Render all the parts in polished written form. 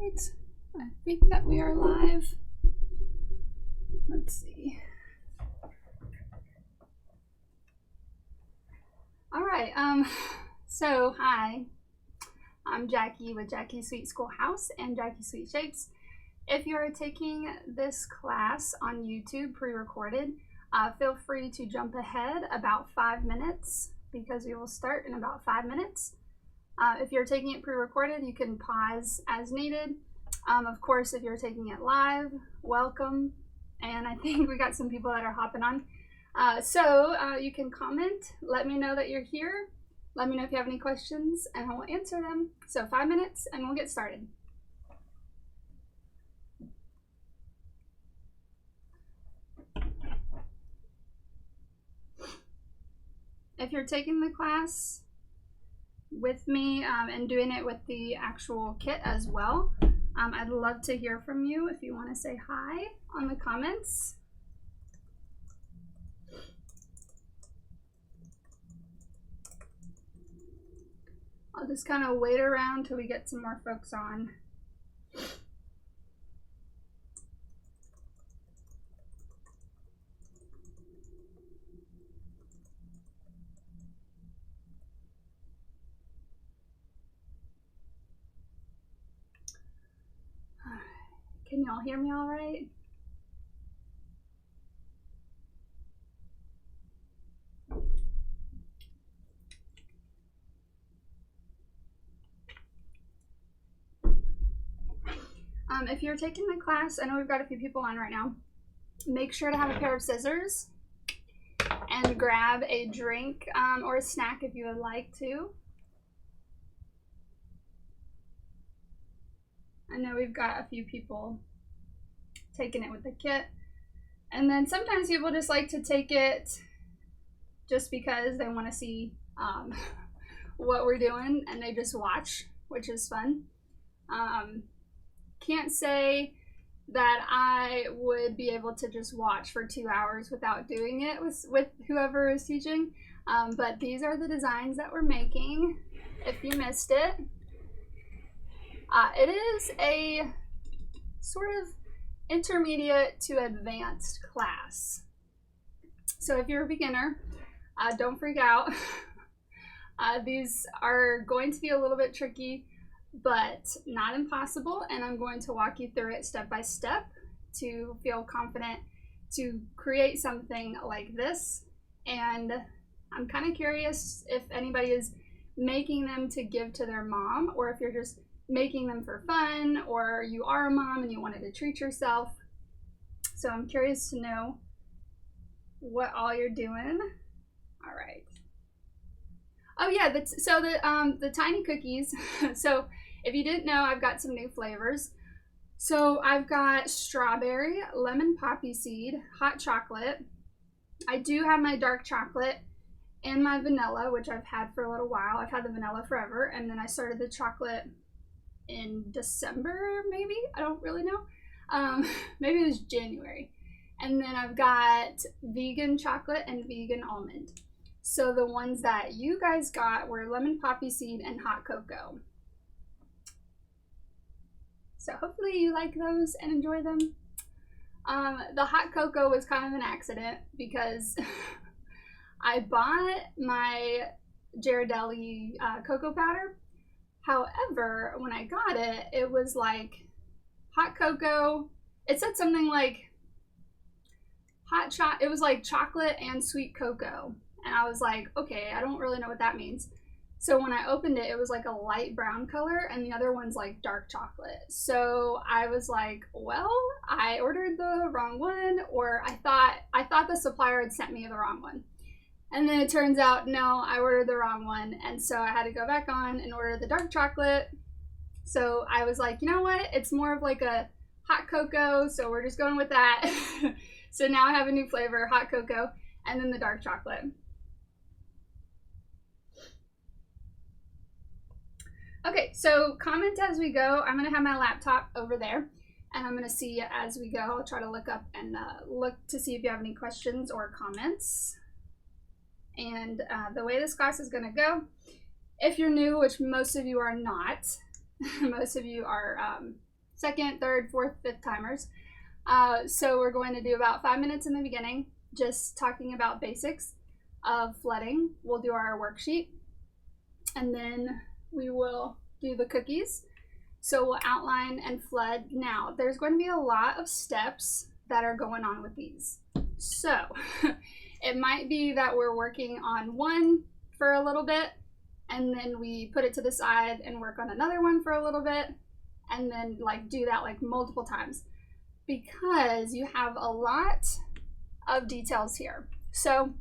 right, I think that we are live. Let's see. All right, so hi, I'm Jackie with Jackie Sweet Schoolhouse and Jackie Sweet Shapes. If you are taking this class on YouTube pre-recorded, feel free to jump ahead about 5 minutes because we will start in about 5 minutes. If you're taking it pre-recorded, you can pause as needed. Of course, if you're taking it live, welcome. And I think we got some people that are hopping on. So you can comment, let me know that you're here. Let me know if you have any questions and I will answer them. So 5 minutes and we'll get started. If you're taking the class with me and doing it with the actual kit as well, I'd love to hear from you if you want to say hi on the comments. I'll just kind of wait around till we get some more folks on. Can y'all hear me all right? If you're taking the class, I know we've got a few people on right now, make sure to have a pair of scissors and grab a drink or a snack if you would like to. I know we've got a few people taking it with the kit. And then sometimes people just like to take it just because they want to see what we're doing and they just watch, which is fun. Can't say that I would be able to just watch for 2 hours without doing it with whoever is teaching. But these are the designs that we're making, if you missed it. It is a sort of intermediate to advanced class. So if you're a beginner, don't freak out. These are going to be a little bit tricky, but not impossible, and I'm going to walk you through it step by step to feel confident to create something like this. And I'm kind of curious if anybody is making them to give to their mom, or if you're just making them for fun, or you are a mom and you wanted to treat yourself. So I'm curious to know what all you're doing. All right. Oh yeah, so the tiny cookies. So if you didn't know, I've got some new flavors. So I've got strawberry, lemon poppy seed, hot chocolate. I do have my dark chocolate and my vanilla, which I've had for a little while. I've had the vanilla forever, and then I started the chocolate in December, maybe? I don't really know. Maybe it was January. And then I've got vegan chocolate and vegan almond. So the ones that you guys got were lemon poppy seed and hot cocoa. So hopefully you like those and enjoy them. The hot cocoa was kind of an accident because I bought my Ghirardelli cocoa powder. However, when I got it, it was like hot cocoa. It said something like it was like chocolate and sweet cocoa. And I was like, okay, I don't really know what that means. So when I opened it, it was like a light brown color and the other one's like dark chocolate. So I was like, well, I ordered the wrong one, or I thought the supplier had sent me the wrong one. And then it turns out, no, I ordered the wrong one. And so I had to go back on and order the dark chocolate. So I was like, you know what? It's more of like a hot cocoa. So we're just going with that. So now I have a new flavor, hot cocoa, and then the dark chocolate. Okay, so comment as we go. I'm gonna have my laptop over there and I'm gonna see as we go. I'll try to look up and look to see if you have any questions or comments. And the way this class is gonna go, if you're new, which most of you are not, most of you are second, third, fourth, fifth timers. So we're going to do about 5 minutes in the beginning, just talking about basics of flooding. We'll do our worksheet, and then we will do the cookies. So we'll outline and flood. Now, there's going to be a lot of steps that are going on with these. So it might be that we're working on one for a little bit, and then we put it to the side and work on another one for a little bit, and then like do that like multiple times, because you have a lot of details here. So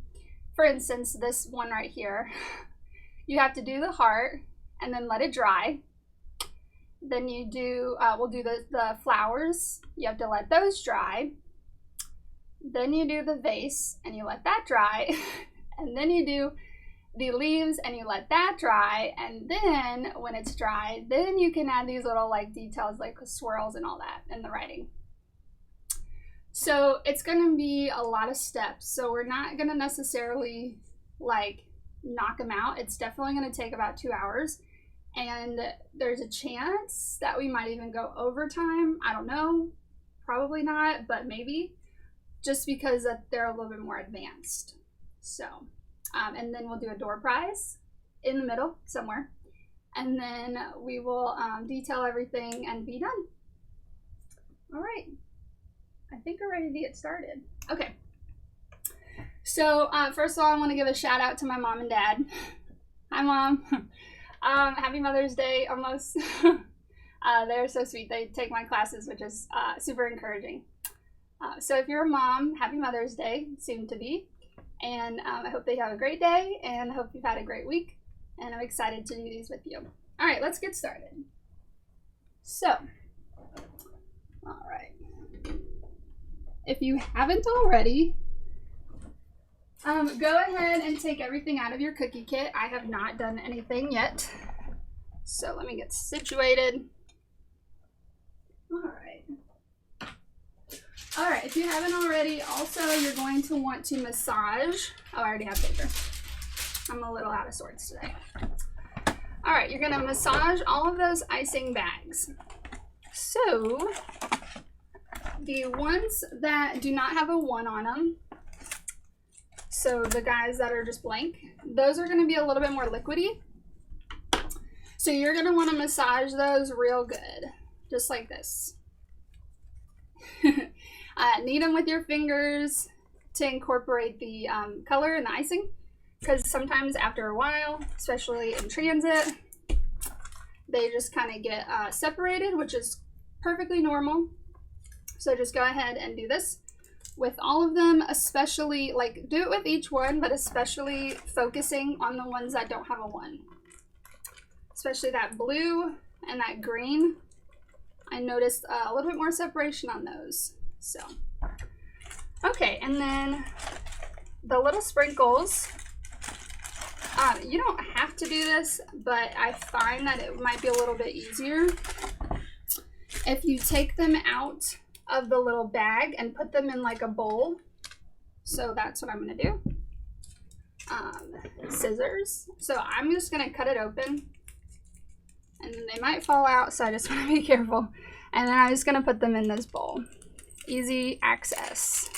for instance, this one right here, you have to do the heart and then let it dry. Then you do, we'll do the flowers. You have to let those dry. Then you do the vase and you let that dry. And then you do the leaves and you let that dry. And then when it's dry, then you can add these little like details like swirls and all that in the writing. So it's going to be a lot of steps. So we're not going to necessarily like knock them out. It's definitely going to take about 2 hours. And there's a chance that we might even go overtime. I don't know, probably not, but maybe, just because they're a little bit more advanced. So, and then we'll do a door prize in the middle somewhere, and then we will detail everything and be done. All right, I think we're ready to get started. Okay, so first of all, I want to give a shout out to my mom and dad. Hi, Mom. Happy Mother's Day, almost. They're so sweet. They take my classes, which is super encouraging. So if you're a mom, happy Mother's Day, soon to be. And I hope they have a great day, and I hope you've had a great week. And I'm excited to do these with you. All right, let's get started. So, all right. If you haven't already, go ahead and take everything out of your cookie kit. I have not done anything yet. So let me get situated. All right. All right, if you haven't already, also you're going to want to massage. Oh, I already have paper. I'm a little out of sorts today. All right, you're gonna massage all of those icing bags. So the ones that do not have a 1 on them, so the guys that are just blank, those are going to be a little bit more liquidy. So you're going to want to massage those real good, just like this. Knead them with your fingers to incorporate the color and the icing, because sometimes after a while, especially in transit, they just kind of get separated, which is perfectly normal. So just go ahead and do this with all of them, especially, like, do it with each one, but especially focusing on the ones that don't have a 1. Especially that blue and that green. I noticed a little bit more separation on those. So, okay, and then the little sprinkles. You don't have to do this, but I find that it might be a little bit easier if you take them out of the little bag and put them in like a bowl. So that's what I'm gonna do. Scissors. So I'm just gonna cut it open, and then they might fall out, so I just want to be careful. And then I'm just gonna put them in this bowl. Easy access,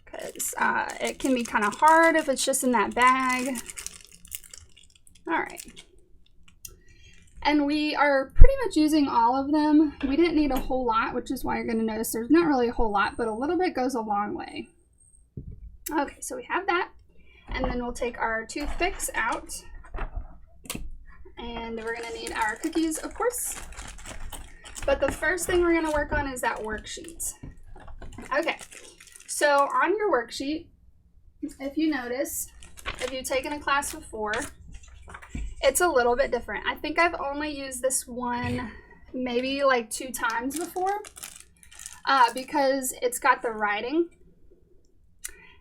because it can be kind of hard if it's just in that bag. All right. And we are pretty much using all of them. We didn't need a whole lot, which is why you're going to notice there's not really a whole lot, but a little bit goes a long way. Okay, so we have that. And then we'll take our toothpicks out. And we're going to need our cookies, of course. But the first thing we're going to work on is that worksheet. Okay, so on your worksheet, if you notice, if you've taken a class before, it's a little bit different. I think I've only used this one maybe like 2 times before, because it's got the writing.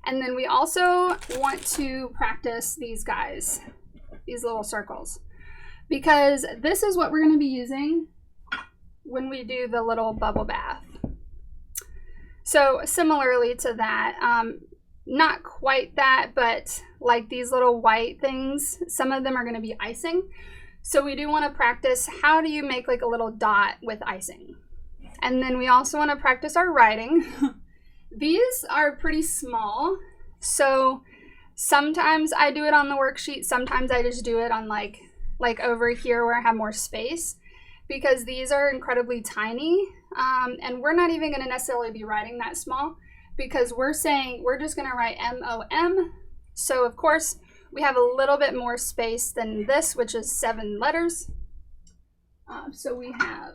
And then we also want to practice these guys, these little circles, because this is what we're going to be using when we do the little bubble bath. So similarly to that, not quite that, but like these little white things, some of them are going to be icing. So we do want to practice how do you make like a little dot with icing. And then we also want to practice our writing. These are pretty small, so sometimes I do it on the worksheet, sometimes I just do it on like over here where I have more space, because these are incredibly tiny, and we're not even going to necessarily be writing that small, because we're saying we're just going to write M-O-M. So of course we have a little bit more space than this, which is 7 letters. So we have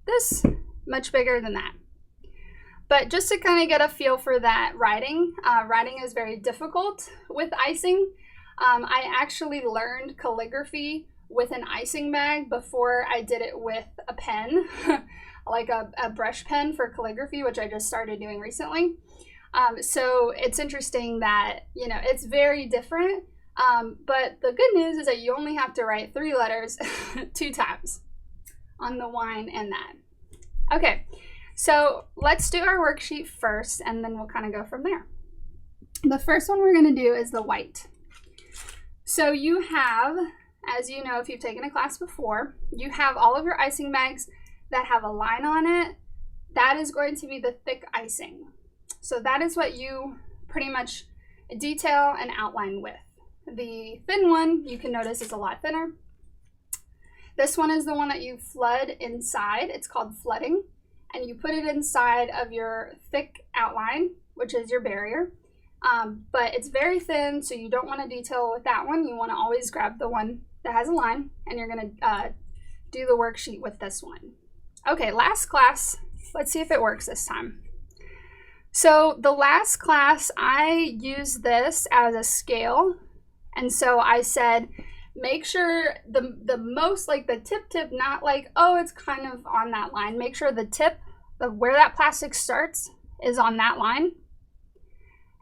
this much bigger than that. But just to kind of get a feel for that writing, writing is very difficult with icing. I actually learned calligraphy with an icing bag before I did it with a pen, like a brush pen for calligraphy, which I just started doing recently. So it's interesting that, you know, it's very different. But the good news is that you only have to write 3 letters 2 times on the wine and that. Okay, so let's do our worksheet first, and then we'll kind of go from there. The first one we're going to do is the white. So you have, as you know, if you've taken a class before, you have all of your icing bags that have a line on it. That is going to be the thick icing. So that is what you pretty much detail and outline with. The thin one, you can notice, is a lot thinner. This one is the one that you flood inside. It's called flooding. And you put it inside of your thick outline, which is your barrier. But it's very thin, so you don't want to detail with that one. You want to always grab the one that has a line, and you're going to do the worksheet with this one. Okay, last class. Let's see if it works this time. So the last class, I used this as a scale. And so I said, make sure the most, like the tip, not like, oh, it's kind of on that line. Make sure the tip of where that plastic starts is on that line.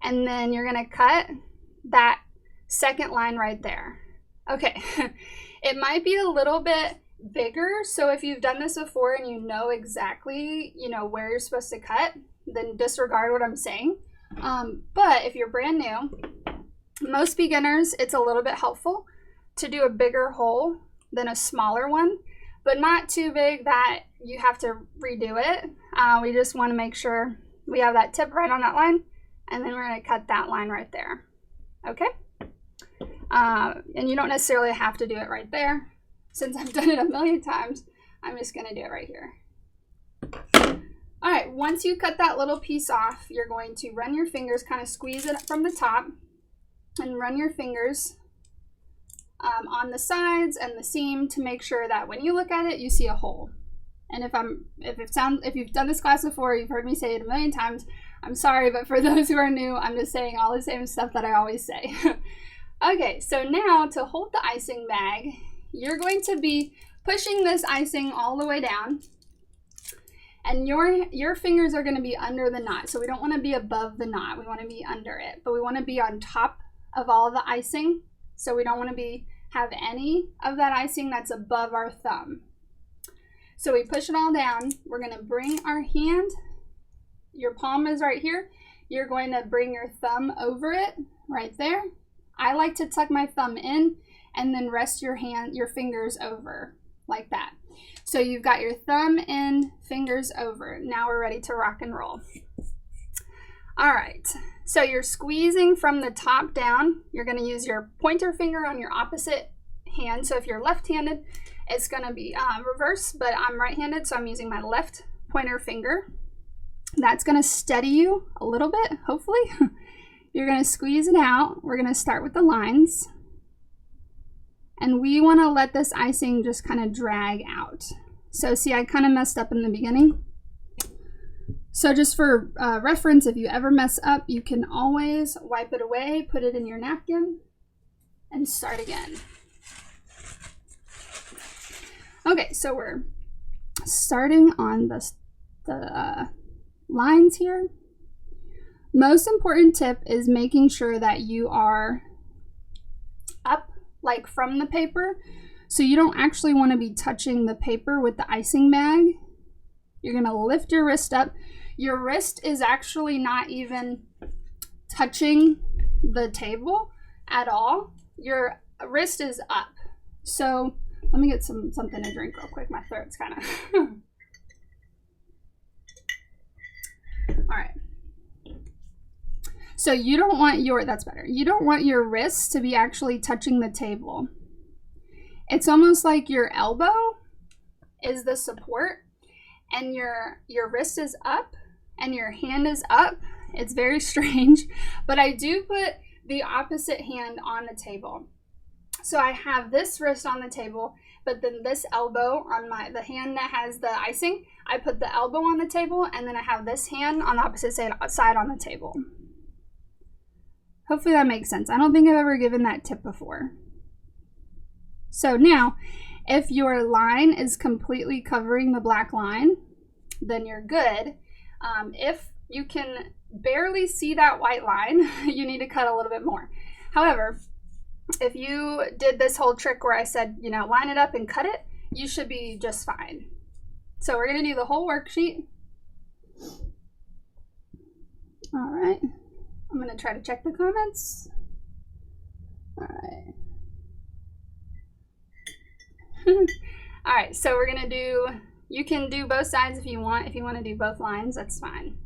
And then you're going to cut that second line right there. Okay, it might be a little bit bigger. So if you've done this before and you know exactly, you know, where you're supposed to cut, then disregard what I'm saying. But if you're brand new, most beginners, it's a little bit helpful to do a bigger hole than a smaller one, but not too big that you have to redo it. We just want to make sure we have that tip right on that line, and then we're going to cut that line right there. Okay? And you don't necessarily have to do it right there. Since I've done it a million times, I'm just going to do it right here. All right, once you cut that little piece off, you're going to run your fingers, kind of squeeze it from the top, and run your fingers on the sides and the seam to make sure that when you look at it, you see a hole. And if you've done this class before, you've heard me say it a million times, I'm sorry, but for those who are new, I'm just saying all the same stuff that I always say. Okay, so now to hold the icing bag, you're going to be pushing this icing all the way down, and your fingers are going to be under the knot. So we don't want to be above the knot, we want to be under it, but we want to be on top of all the icing. So we don't want to have any of that icing that's above our thumb. So we push it all down. We're going to bring our hand, your palm is right here. You're going to bring your thumb over it right there. I like to tuck my thumb in and then rest your fingers over like that. So you've got your thumb in, fingers over. Now we're ready to rock and roll. All right, so you're squeezing from the top down. You're going to use your pointer finger on your opposite hand. So if you're left-handed, it's going to be reverse, but I'm right-handed, so I'm using my left pointer finger. That's going to steady you a little bit, hopefully. You're going to squeeze it out. We're going to start with the lines. And we want to let this icing just kind of drag out. So see, I kind of messed up in the beginning. So just for reference, if you ever mess up, you can always wipe it away, put it in your napkin, and start again. Okay, so we're starting on the lines here. Most important tip is making sure that you are up, like from the paper. So you don't actually want to be touching the paper with the icing bag. You're going to lift your wrist up. Your wrist is actually not even touching the table at all. Your wrist is up. So Let me get something to drink real quick. My throat's kind of... All right. So you don't want your, that's better. You don't want your wrists to be actually touching the table. It's almost like your elbow is the support and your wrist is up and your hand is up. It's very strange, but I do put the opposite hand on the table. So I have this wrist on the table, but then this elbow on the hand that has the icing, I put the elbow on the table, and then I have this hand on the opposite side on the table. Hopefully that makes sense. I don't think I've ever given that tip before. So now, if your line is completely covering the black line, then you're good. If you can barely see that white line, you need to cut a little bit more. However, if you did this whole trick where I said, you know, line it up and cut it, you should be just fine. So we're going to do the whole worksheet. All right. I'm going to try to check the comments. All right. All right, so we're going to do, you can do both sides if you want. If you want to do both lines, that's fine.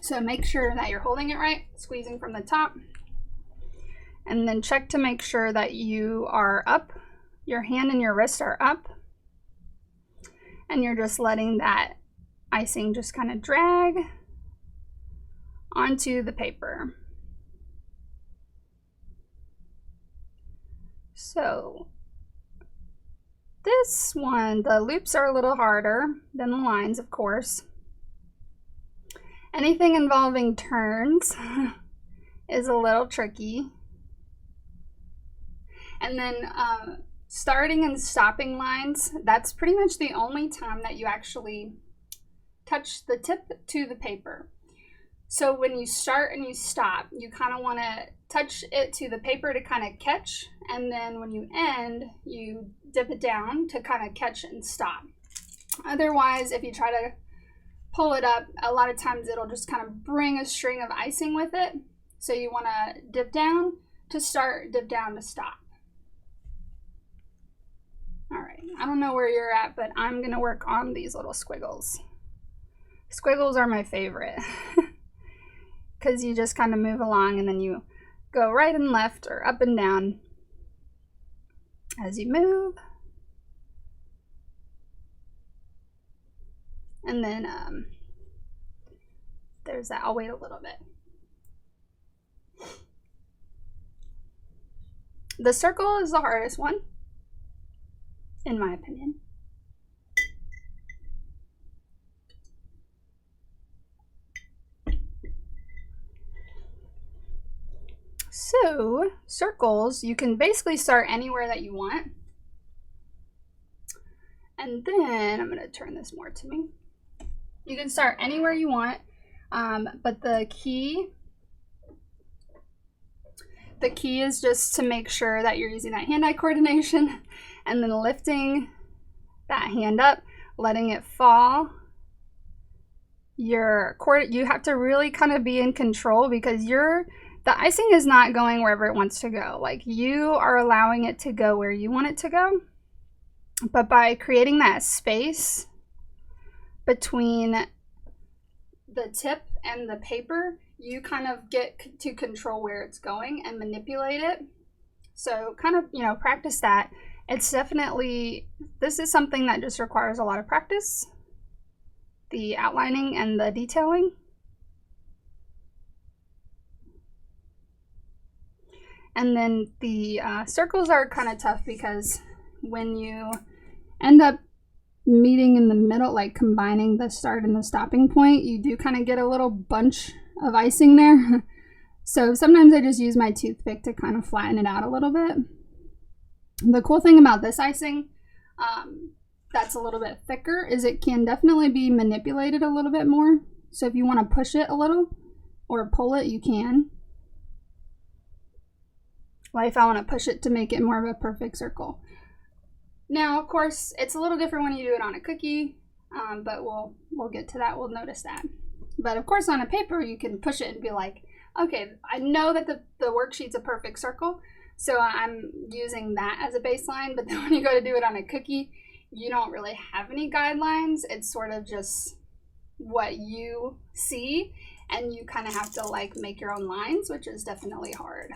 So make sure that you're holding it right, squeezing from the top, and then check to make sure that you are up, your hand and your wrist are up, and you're just letting that icing just kind of drag onto the paper. So this one, the loops are a little harder than the lines, of course. Anything involving turns is a little tricky. And then starting and stopping lines, that's pretty much the only time that you actually touch the tip to the paper. So when you start and you stop, you kind of want to touch it to the paper to kind of catch, and then when you end, you dip it down to kind of catch and stop. Otherwise, if you try to pull it up, a lot of times it'll just kind of bring a string of icing with it. So you want to dip down to start, dip down to stop. All right, I don't know where you're at, but I'm going to work on these little squiggles. Squiggles are my favorite because you just kind of move along and then you go right and left or up and down as you move. And then there's that. I'll wait a little bit. The circle is the hardest one, in my opinion. So, circles, you can basically start anywhere that you want. And then, I'm going to turn this more to me. You can start anywhere you want, but the key is just to make sure that you're using that hand-eye coordination and then lifting that hand up, letting it fall. You have to really kind of be in control because the icing is not going wherever it wants to go. Like, you are allowing it to go where you want it to go. But by creating that space between the tip and the paper, you kind of get to control where it's going and manipulate it. So kind of, practice that. It's definitely, this is something that just requires a lot of practice, the outlining and the detailing. And then the circles are kind of tough because when you end up meeting in the middle, like combining the start and the stopping point, you do kind of get a little bunch of icing there. So sometimes I just use my toothpick to kind of flatten it out a little bit. The cool thing about this icing that's a little bit thicker is it can definitely be manipulated a little bit more. So if you want to push it a little or pull it, you can. Like if I want to push it to make it more of a perfect circle. Now, of course, it's a little different when you do it on a cookie, but we'll get to that. We'll notice that. But of course, on a paper, you can push it and be like, okay, I know that the worksheet's a perfect circle, So I'm using that as a baseline, but then when you go to do it on a cookie, you don't really have any guidelines. It's sort of just what you see, and you kind of have to like make your own lines, which is definitely hard.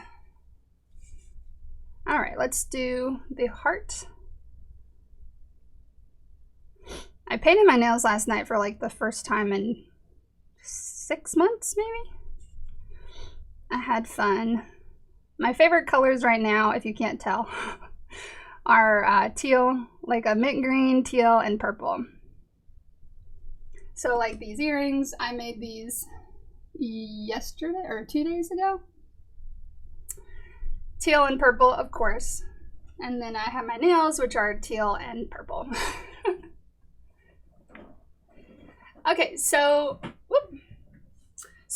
All right, let's do the heart. I painted my nails last night for like the first time in 6 months, maybe. I had fun. My favorite colors right now, if you can't tell, are teal, like a mint green, teal, and purple. So like these earrings, I made these yesterday or 2 days ago. Teal and purple, of course. And then I have my nails, which are teal and purple. Okay, so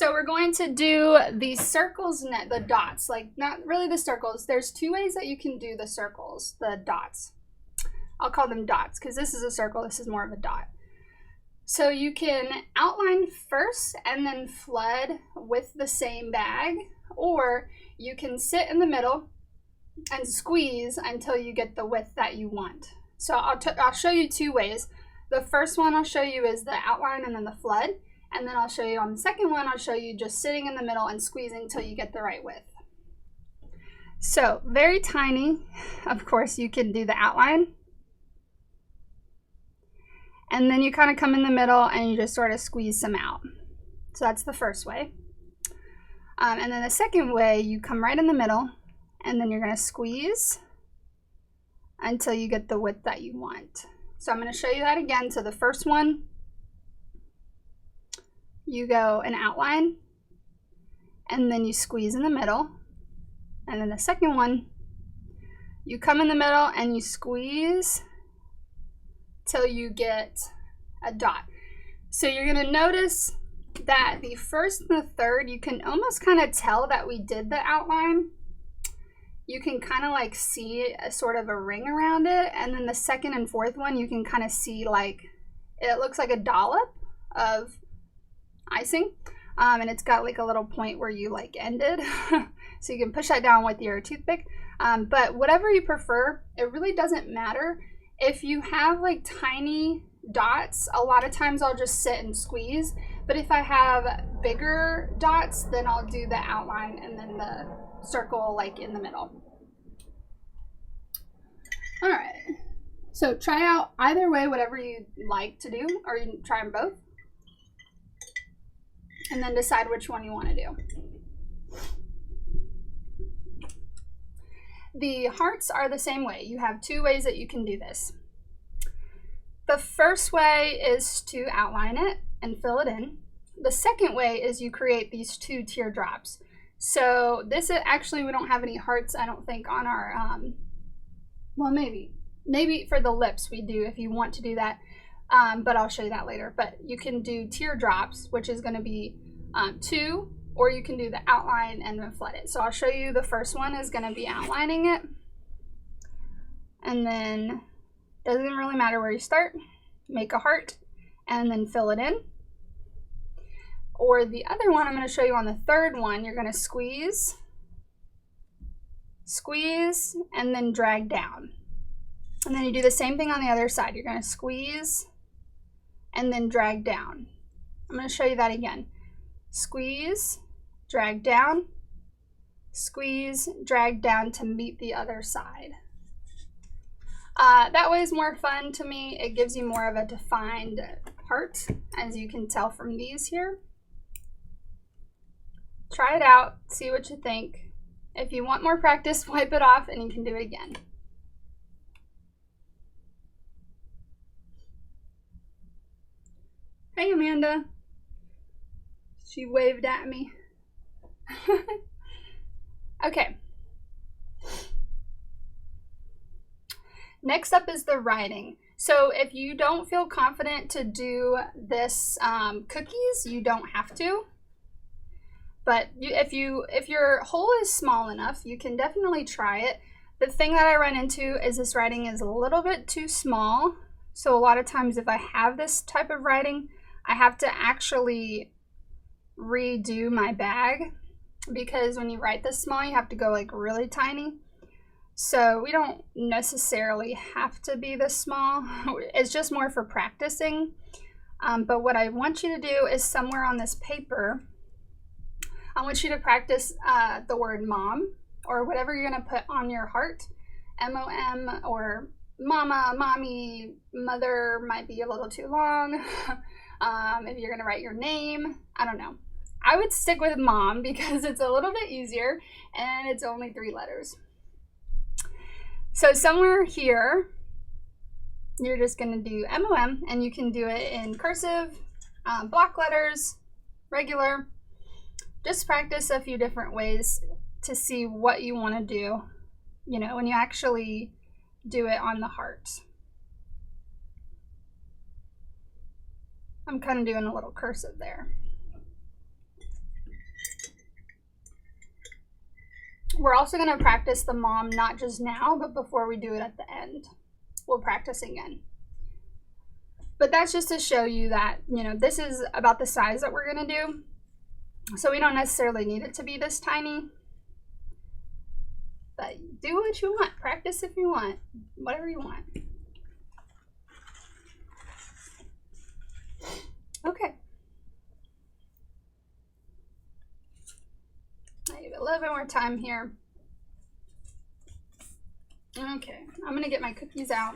we're going to do the circles, the dots, like not really the circles. There's 2 ways that you can do the circles, the dots. I'll call them dots because this is a circle, this is more of a dot. So you can outline first and then flood with the same bag, or you can sit in the middle and squeeze until you get the width that you want. So I'll show you 2 ways. The first one I'll show you is the outline and then the flood. And then I'll show you on the second one, I'll show you just sitting in the middle and squeezing until you get the right width. So very tiny, of course, you can do the outline. And then you kind of come in the middle and you just sort of squeeze some out. So that's the first way. And then the second way, you come right in the middle and then you're going to squeeze until you get the width that you want. So I'm going to show you that again. So the first one, you go an outline and then you squeeze in the middle. And then the second one, you come in the middle and you squeeze till you get a dot. So you're going to notice that the first and the third, you can almost kind of tell that we did the outline. You can kind of like see a sort of a ring around it. And then the second and fourth one, you can kind of see like, it looks like a dollop of icing. And it's got like a little point where you like ended. So you can push that down with your toothpick. But whatever you prefer, it really doesn't matter. If you have like tiny dots, a lot of times I'll just sit and squeeze. But if I have bigger dots, then I'll do the outline and then the circle like in the middle. All right, so try out either way, whatever you like to do, or you can try them both and then decide which one you want to do. The hearts are the same way. You have 2 ways that you can do this. The first way is to outline it and fill it in. The second way is you create these 2 teardrops. So this is actually, we don't have any hearts, I don't think, on our, well, maybe for the lips we do if you want to do that, but I'll show you that later. But you can do teardrops, which is going to be 2, or you can do the outline and then flood it. So I'll show you the first one is going to be outlining it, and then doesn't really matter where you start, make a heart and then fill it in. Or the other one I'm going to show you on the third one, you're going to squeeze, squeeze, and then drag down. And then you do the same thing on the other side. You're going to squeeze and then drag down. I'm going to show you that again. Squeeze, drag down, squeeze, drag down to meet the other side. That way is more fun to me. It gives you more of a defined heart, as you can tell from these here. Try it out, see what you think. If you want more practice, wipe it off and you can do it again. Hey, Amanda. She waved at me. Okay. Next up is the writing. So if you don't feel confident to do this cookies, you don't have to. But if your hole is small enough, you can definitely try it. The thing that I run into is this writing is a little bit too small. So a lot of times if I have this type of writing, I have to actually redo my bag, because when you write this small, you have to go like really tiny. So we don't necessarily have to be this small. It's just more for practicing. But what I want you to do is somewhere on this paper, I want you to practice the word mom, or whatever you're going to put on your heart. M-O-M, or mama, mommy, mother might be a little too long. If you're going to write your name, I don't know. I would stick with mom because it's a little bit easier and it's only 3 letters. So somewhere here, you're just going to do M-O-M, and you can do it in cursive, block letters, regular. Just practice a few different ways to see what you want to do, you know, when you actually do it on the heart. I'm kind of doing a little cursive there. We're also going to practice the mom, not just now, but before we do it at the end. We'll practice again. But that's just to show you that, you know, this is about the size that we're going to do. So we don't necessarily need it to be this tiny. But do what you want. Practice if you want. Whatever you want. Okay. I give it a little bit more time here. Okay, I'm gonna get my cookies out.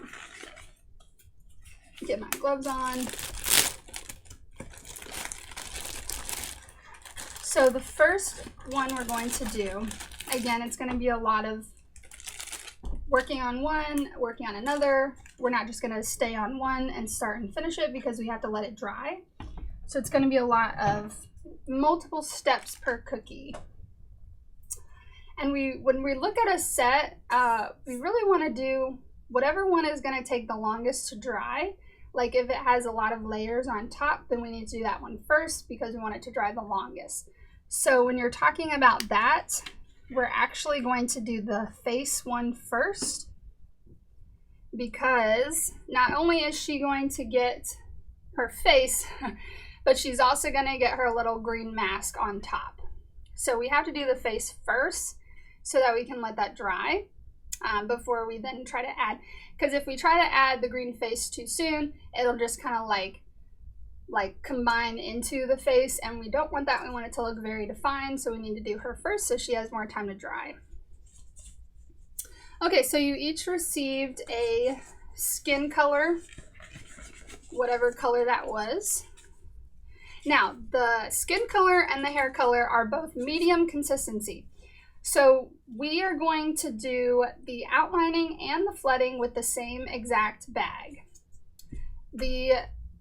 Get my gloves on. So the first one we're going to do, again, it's going to be a lot of working on one, working on another. We're not just going to stay on one and start and finish it because we have to let it dry. So it's going to be a lot of multiple steps per cookie. And when we look at a set, we really want to do whatever one is going to take the longest to dry. Like if it has a lot of layers on top, then we need to do that one first because we want it to dry the longest. So when you're talking about that, we're actually going to do the face one first, because not only is she going to get her face, but she's also going to get her little green mask on top. So we have to do the face first so that we can let that dry before we then try to add. Because if we try to add the green face too soon, it'll just kind of like combine into the face, and we don't want that. We want it to look very defined, so we need to do her first so she has more time to dry. Okay, so you each received a skin color, whatever color that was. Now, the skin color and the hair color are both medium consistency. So we are going to do the outlining and the flooding with the same exact bag. The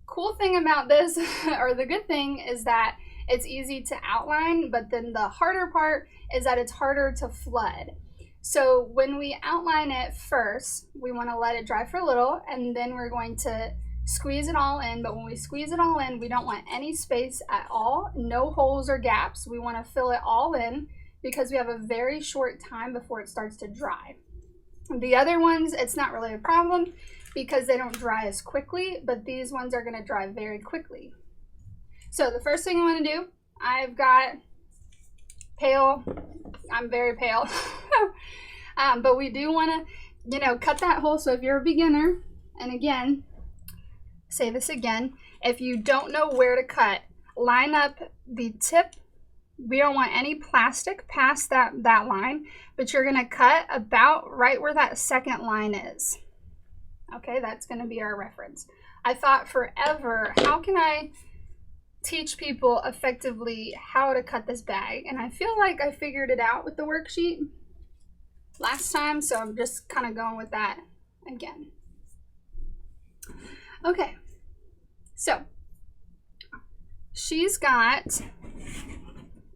cool thing about this, or the good thing, is that it's easy to outline, but then the harder part is that it's harder to flood. So when we outline it first, we want to let it dry for a little, and then we're going to squeeze it all in. But when we squeeze it all in, we don't want any space at all, no holes or gaps. We want to fill it all in because we have a very short time before it starts to dry. The other ones, it's not really a problem because they don't dry as quickly, but these ones are going to dry very quickly. So the first thing I want to do, I've got pale. I'm very pale. But we do want to, cut that hole. So if you're a beginner, and again, say this again, if you don't know where to cut, line up the tip. We don't want any plastic past that line, but you're going to cut about right where that second line is. Okay, that's going to be our reference. I thought forever, how can I teach people effectively how to cut this bag? And I feel like I figured it out with the worksheet last time, so I'm just kind of going with that again. Okay, so she's got,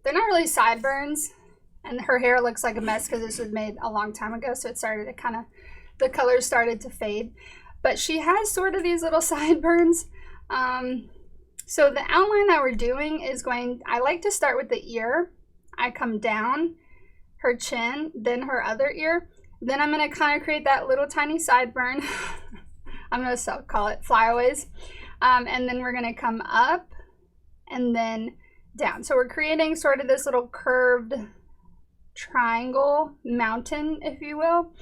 they're not really sideburns, and her hair looks like a mess because this was made a long time ago, so it started to kind of, the colors started to fade. But she has sort of these little sideburns. So the outline that we're doing is I like to start with the ear. I come down her chin, then her other ear. Then I'm going to kind of create that little tiny sideburn. I'm going to call it flyaways. And then we're going to come up and then down. So we're creating sort of this little curved triangle mountain, if you will,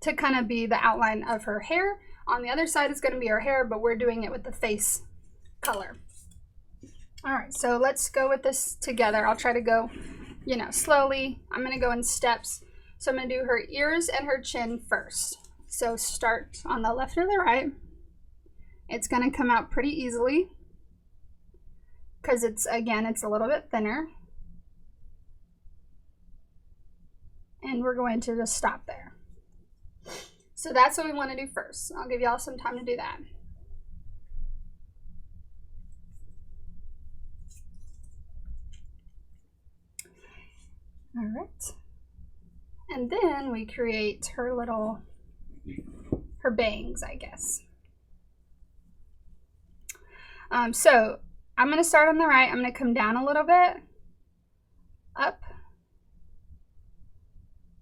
to kind of be the outline of her hair. On the other side is going to be her hair, but we're doing it with the face color. All right, so let's go with this together. I'll try to go, you know, slowly. I'm going to go in steps. So I'm going to do her ears and her chin first. So start on the left or the right. It's going to come out pretty easily because it's a little bit thinner. And we're going to just stop there. So that's what we want to do first. I'll give y'all some time to do that. All right. And then we create her bangs, I guess. So I'm going to start on the right. I'm going to come down a little bit, up.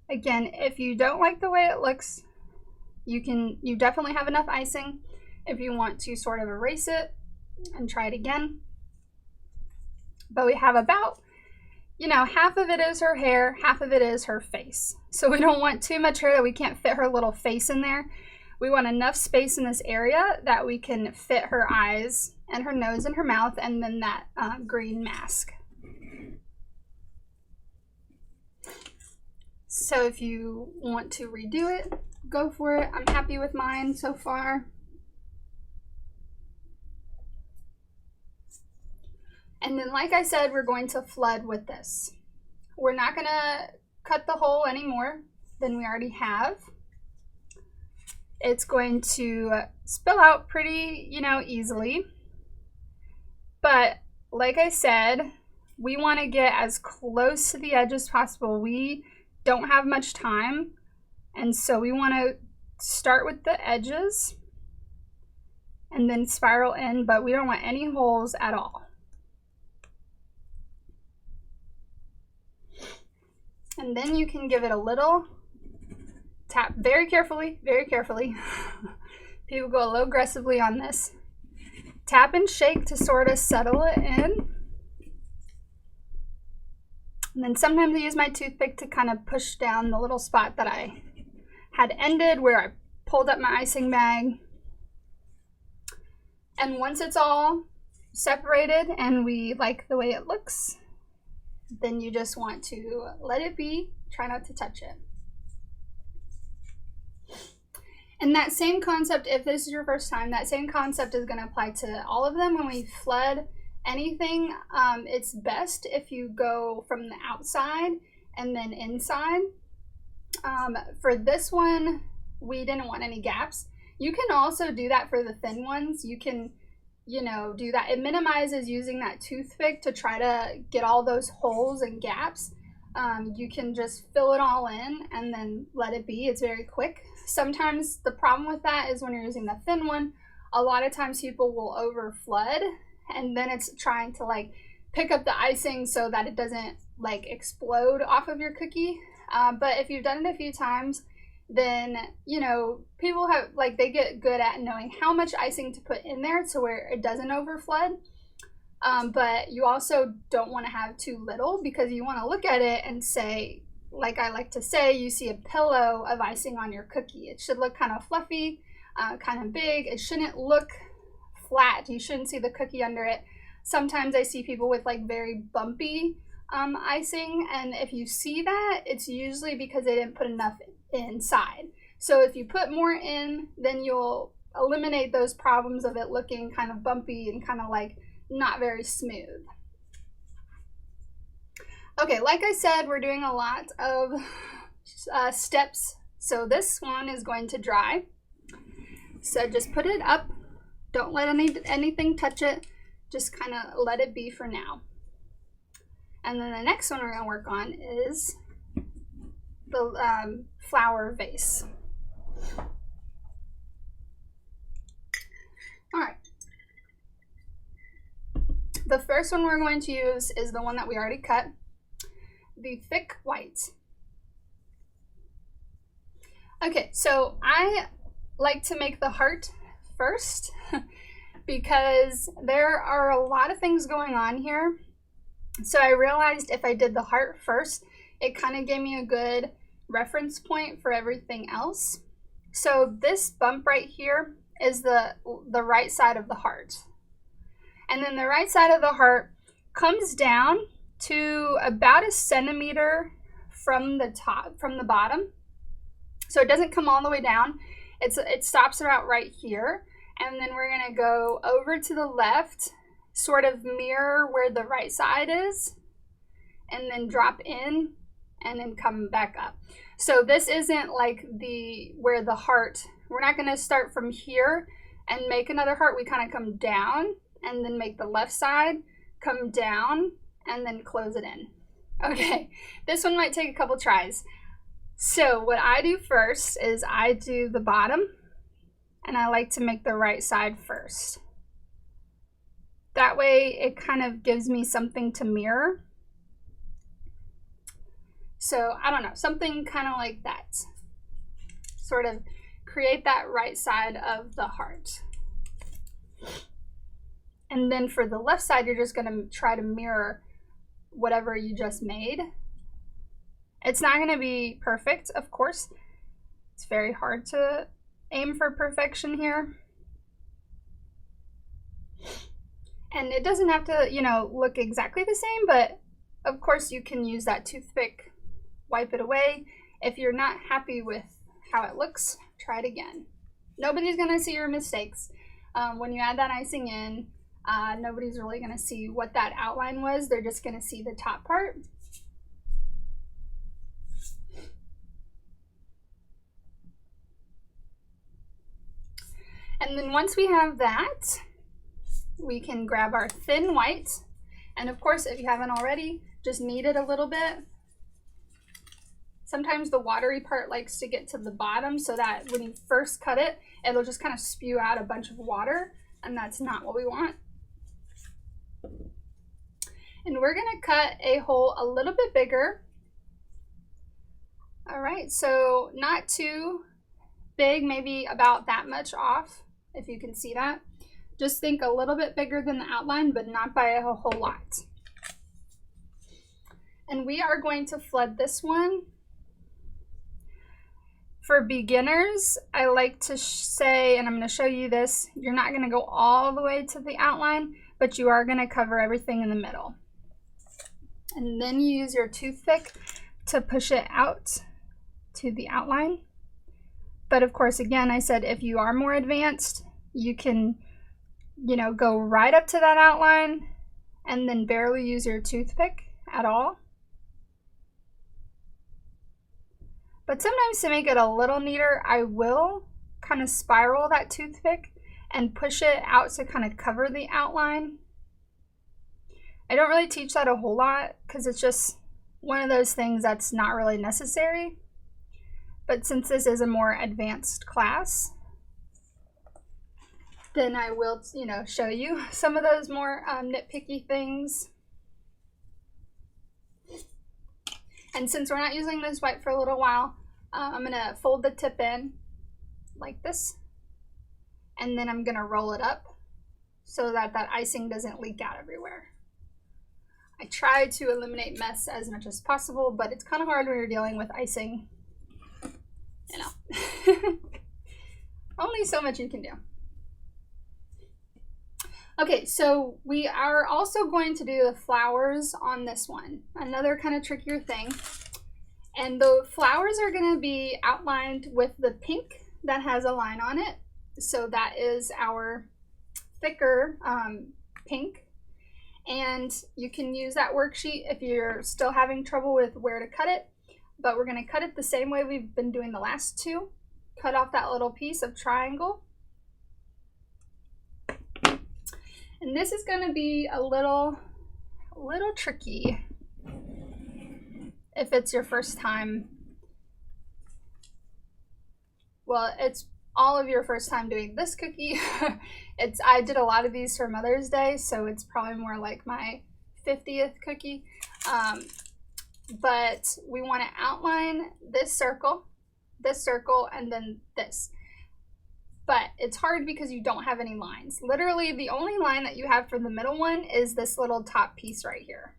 Again, if you don't like the way it looks, you definitely have enough icing if you want to sort of erase it and try it again. But we have about, you know, half of it is her hair, half of it is her face. So we don't want too much hair that we can't fit her little face in there. We want enough space in this area that we can fit her eyes and her nose and her mouth, and then that green mask. So if you want to redo it, go for it. I'm happy with mine so far. And then, like I said, we're going to flood with this. We're not going to cut the hole any more than we already have. It's going to spill out pretty, you know, easily. But like I said, we want to get as close to the edge as possible. We don't have much time, and so we want to start with the edges and then spiral in, but we don't want any holes at all. And then you can give it a little tap very carefully, very carefully. People go a little aggressively on this. Tap and shake to sort of settle it in. And then sometimes I use my toothpick to kind of push down the little spot that I had ended where I pulled up my icing bag. And once it's all separated and we like the way it looks, then you just want to let it be. Try not to touch it. And that same concept, if this is your first time, that same concept is going to apply to all of them. When we flood anything, it's best if you go from the outside and then inside. For this one, we didn't want any gaps. You can also do that for the thin ones. You can, you know, do that. It minimizes using that toothpick to try to get all those holes and gaps. You can just fill it all in and then let it be. It's very quick. Sometimes the problem with that is when you're using the thin one, a lot of times people will over flood, and then it's trying to like pick up the icing so that it doesn't like explode off of your cookie. But if you've done it a few times, then, you know, people have, like, they get good at knowing how much icing to put in there to where it doesn't over flood. But you also don't want to have too little, because you want to look at it and say, like I like to say, you see a pillow of icing on your cookie. It should look kind of fluffy, kind of big. It shouldn't look flat. You shouldn't see the cookie under it. Sometimes I see people with like very bumpy icing, and if you see that, it's usually because they didn't put enough inside. So if you put more in, then you'll eliminate those problems of it looking kind of bumpy and kind of like not very smooth. Okay, like I said, we're doing a lot of steps. So this one is going to dry. So just put it up. Don't let anything touch it. Just kind of let it be for now. And then the next one we're going to work on is the flower vase. All right. The first one we're going to use is the one that we already cut, the thick white. Okay, so I like to make the heart first because there are a lot of things going on here. So I realized if I did the heart first, it kind of gave me a good reference point for everything else. So this bump right here is the right side of the heart. And then the right side of the heart comes down to about 1 centimeter from the top, from the bottom. So it doesn't come all the way down. It stops about right here. And then we're gonna go over to the left, sort of mirror where the right side is, and then drop in and then come back up. So this isn't like where the heart, we're not gonna start from here and make another heart. We kind of come down and then make the left side come down and then close it in. Okay, this one might take a couple tries. So what I do first is I do the bottom, and I like to make the right side first. That way it kind of gives me something to mirror. So I don't know, something kind of like that. Sort of create that right side of the heart. And then for the left side, you're just gonna try to mirror whatever you just made. It's not gonna be perfect, of course. It's very hard to aim for perfection here. And it doesn't have to, you know, look exactly the same, but of course you can use that toothpick, wipe it away. If you're not happy with how it looks, try it again. Nobody's gonna see your mistakes. When you add that icing in, nobody's really gonna see what that outline was. They're just gonna see the top part. And then once we have that, we can grab our thin white. And of course, if you haven't already, just knead it a little bit. Sometimes the watery part likes to get to the bottom so that when you first cut it, it'll just kind of spew out a bunch of water, and that's not what we want. And we're gonna cut a hole a little bit bigger. All right, so not too big, maybe about that much off, if you can see that. Just think a little bit bigger than the outline, but not by a whole lot. And we are going to flood this one. For beginners, I like to say, and I'm going to show you this, you're not going to go all the way to the outline, but you are going to cover everything in the middle. And then you use your toothpick to push it out to the outline. But of course, again, I said if you are more advanced, you can, you know, go right up to that outline and then barely use your toothpick at all. But sometimes to make it a little neater, I will kind of spiral that toothpick and push it out to kind of cover the outline. I don't really teach that a whole lot because it's just one of those things that's not really necessary. But since this is a more advanced class, then I will, you know, show you some of those more nitpicky things. And since we're not using this white for a little while, I'm gonna fold the tip in like this, and then I'm gonna roll it up so that that icing doesn't leak out everywhere. I try to eliminate mess as much as possible, but it's kind of hard when you're dealing with icing. You know, only so much you can do. Okay, so we are also going to do the flowers on this one. Another kind of trickier thing. And the flowers are going to be outlined with the pink that has a line on it. So that is our thicker pink. And you can use that worksheet if you're still having trouble with where to cut it. But we're going to cut it the same way we've been doing the last two. Cut off that little piece of triangle. And this is going to be a little tricky if it's your first time. Well, it's all of your first time doing this cookie. I did a lot of these for Mother's Day, so it's probably more like my 50th cookie. But we want to outline this circle, and then this. But it's hard because you don't have any lines. Literally, the only line that you have for the middle one is this little top piece right here.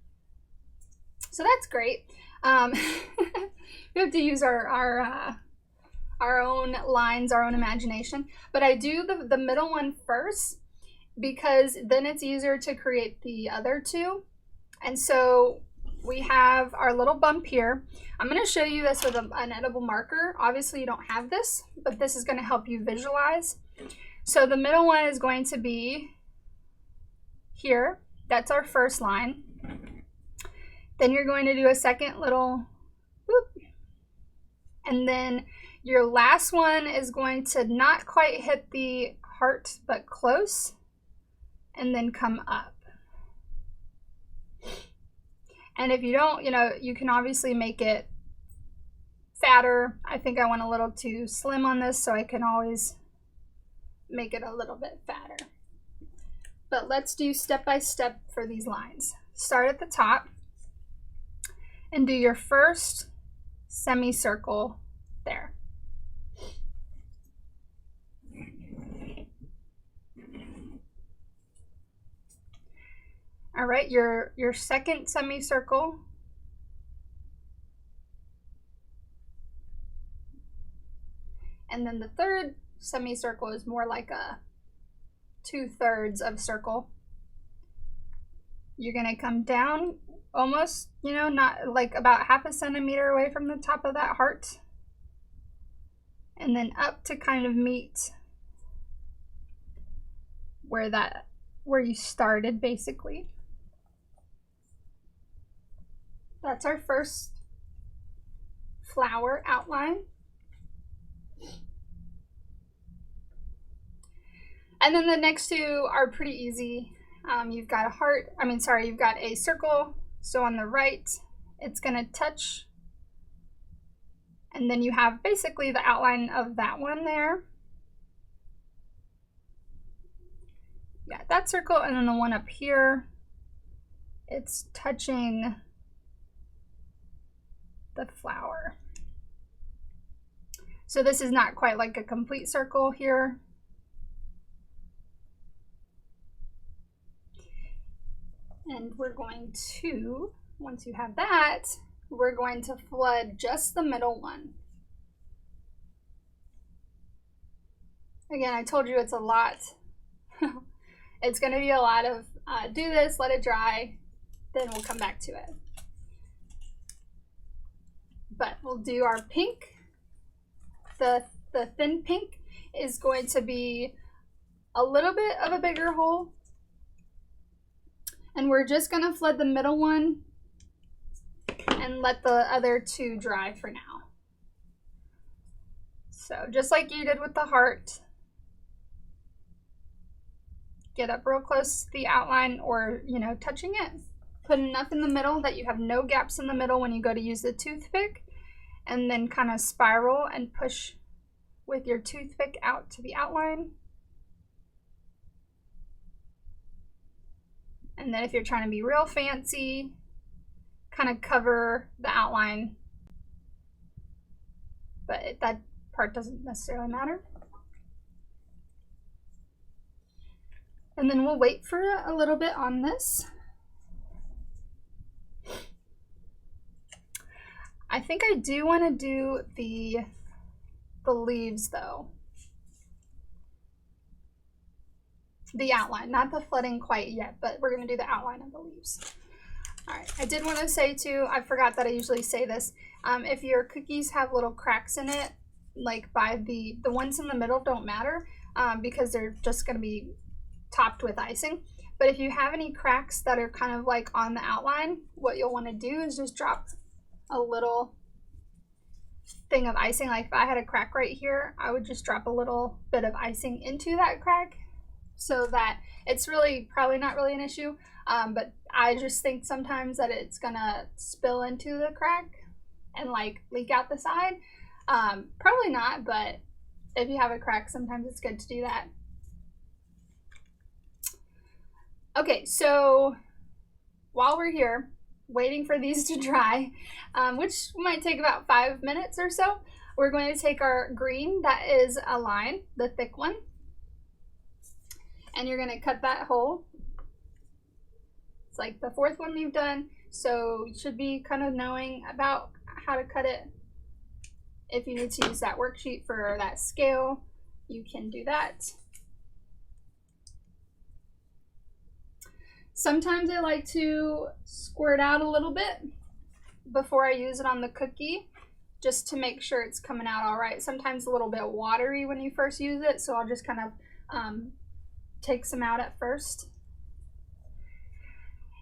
So that's great. We have to use our own lines, our own imagination. But I do the middle one first because then it's easier to create the other two. And so we have our little bump here. I'm going to show you this with an edible marker. Obviously you don't have this, but this is going to help you visualize. So the middle one is going to be here. That's our first line. Then you're going to do a second little whoop. And then your last one is going to not quite hit the heart, but close, and then come up. And if you don't, you can obviously make it fatter. I think I went a little too slim on this, so I can always make it a little bit fatter. But let's do step by step for these lines. Start at the top and do your first semicircle there. All right, your second semicircle. And then the third semicircle is more like a 2/3 of circle. You're gonna come down almost, not like about 1/2 centimeter away from the top of that heart. And then up to kind of meet where you started, basically. That's our first flower outline. And then the next two are pretty easy. You've got you've got a circle. So on the right, it's gonna touch. And then you have basically the outline of that one there. Yeah, that circle, and then the one up here, it's touching the flower. So this is not quite like a complete circle here. And we're going to, once you have that, we're going to flood just the middle one. Again, I told you it's a lot. It's going to be a lot of do this, let it dry, then we'll come back to it. But we'll do our pink. The thin pink is going to be a little bit of a bigger hole. And we're just going to flood the middle one and let the other two dry for now. So just like you did with the heart, get up real close to the outline or, touching it. Put enough in the middle that you have no gaps in the middle when you go to use the toothpick, and then kind of spiral and push with your toothpick out to the outline. And then if you're trying to be real fancy, kind of cover the outline, but that part doesn't necessarily matter. And then we'll wait for a little bit on this. I think I do want to do the leaves though. The outline, not the flooding quite yet, but we're going to do the outline of the leaves. All right, I did want to say too, I forgot that I usually say this, if your cookies have little cracks in it, like by the ones in the middle don't matter because they're just going to be topped with icing. But if you have any cracks that are kind of like on the outline, what you'll want to do is just drop a little thing of icing. Like if I had a crack right here, I would just drop a little bit of icing into that crack so that it's really probably not really an issue. But I just think sometimes that it's gonna spill into the crack and like leak out the side. Probably not, but if you have a crack, sometimes it's good to do that. Okay, so while we're here waiting for these to dry, which might take about 5 minutes or so, we're going to take our green that is a line, the thick one, and you're going to cut that hole. It's like the fourth one we've done. so you should be kind of knowing about how to cut it. If you need to use that worksheet for that scale, you can do that. Sometimes I like to squirt out a little bit before I use it on the cookie, just to make sure it's coming out all right. Sometimes a little bit watery when you first use it, so I'll just kind of take some out at first.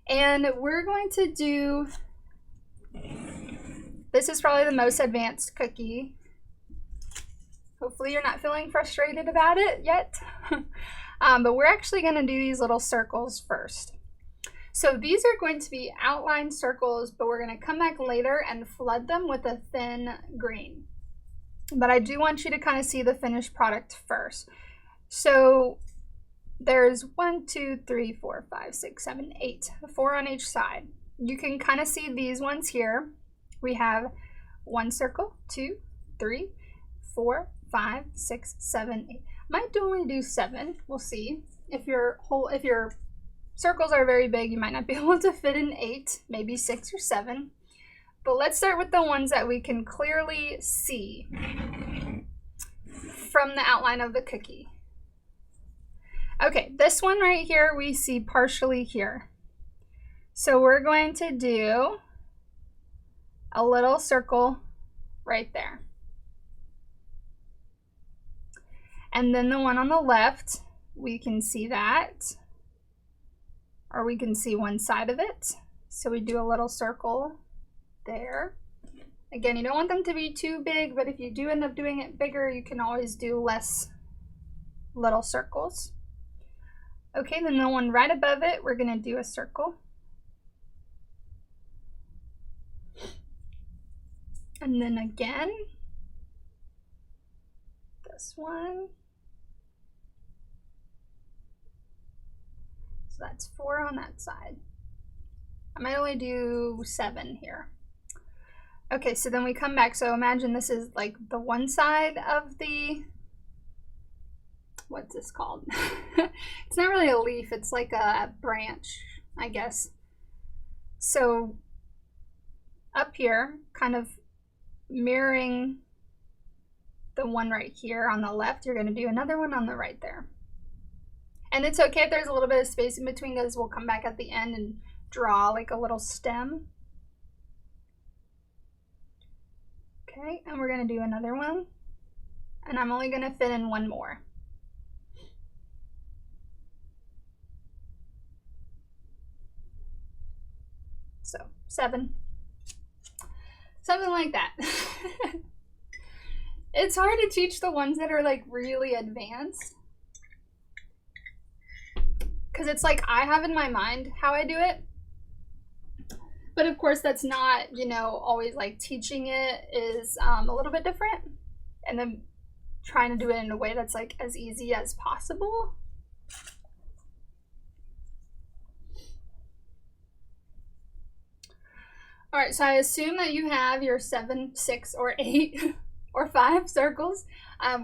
And we're going to do, this is probably the most advanced cookie. Hopefully you're not feeling frustrated about it yet. But we're actually going to do these little circles first. So these are going to be outline circles, but we're going to come back later and flood them with a thin green. But I do want you to kind of see the finished product first. So there's 1, 2, 3, 4, 5, 6, 7, 8, 4 on each side. You can kind of see these ones here. We have 1 circle, 2, 3, 4, 5, 6, 7, 8. Might only do 7. We'll see. If your circles are very big, you might not be able to fit in 8, maybe 6 or 7. But let's start with the ones that we can clearly see from the outline of the cookie. Okay, this one right here we see partially here. So we're going to do a little circle right there. And then the one on the left, we can see that, or we can see one side of it. So we do a little circle there. Again, you don't want them to be too big, but if you do end up doing it bigger, you can always do less little circles. Okay, then the one right above it, we're gonna do a circle. And then again, this one. So that's 4 on that side. I might only do 7 here. Okay, so then we come back. So imagine this is like the one side of the, what's this called? It's not really a leaf, it's like a branch, I guess. So up here, kind of mirroring the one right here on the left, you're going to do another one on the right there. And it's okay if there's a little bit of space in between, because we'll come back at the end and draw like a little stem. Okay, and we're going to do another one. And I'm only going to fit in one more. So 7. Something like that. It's hard to teach the ones that are like really advanced, because it's like I have in my mind how I do it, but of course that's not, you know, always like teaching it is a little bit different, and then trying to do it in a way that's like as easy as possible. All right, so I assume that you have your 7, 6, or 8 or 5 circles.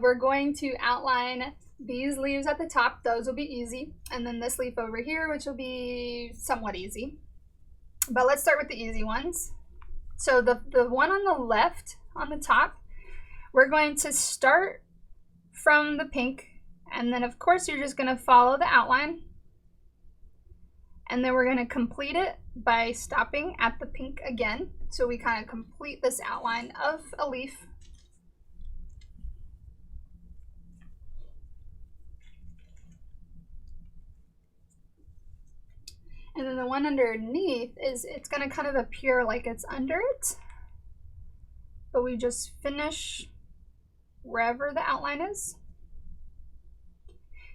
We're going to outline these leaves at the top. Those will be easy. And then this leaf over here, which will be somewhat easy. But let's start with the easy ones. So the one on the left, on the top, we're going to start from the pink. And then, of course, you're just going to follow the outline. And then we're going to complete it by stopping at the pink again. So we kind of complete this outline of a leaf. And then the one underneath is, it's going to kind of appear like it's under it. But we just finish wherever the outline is.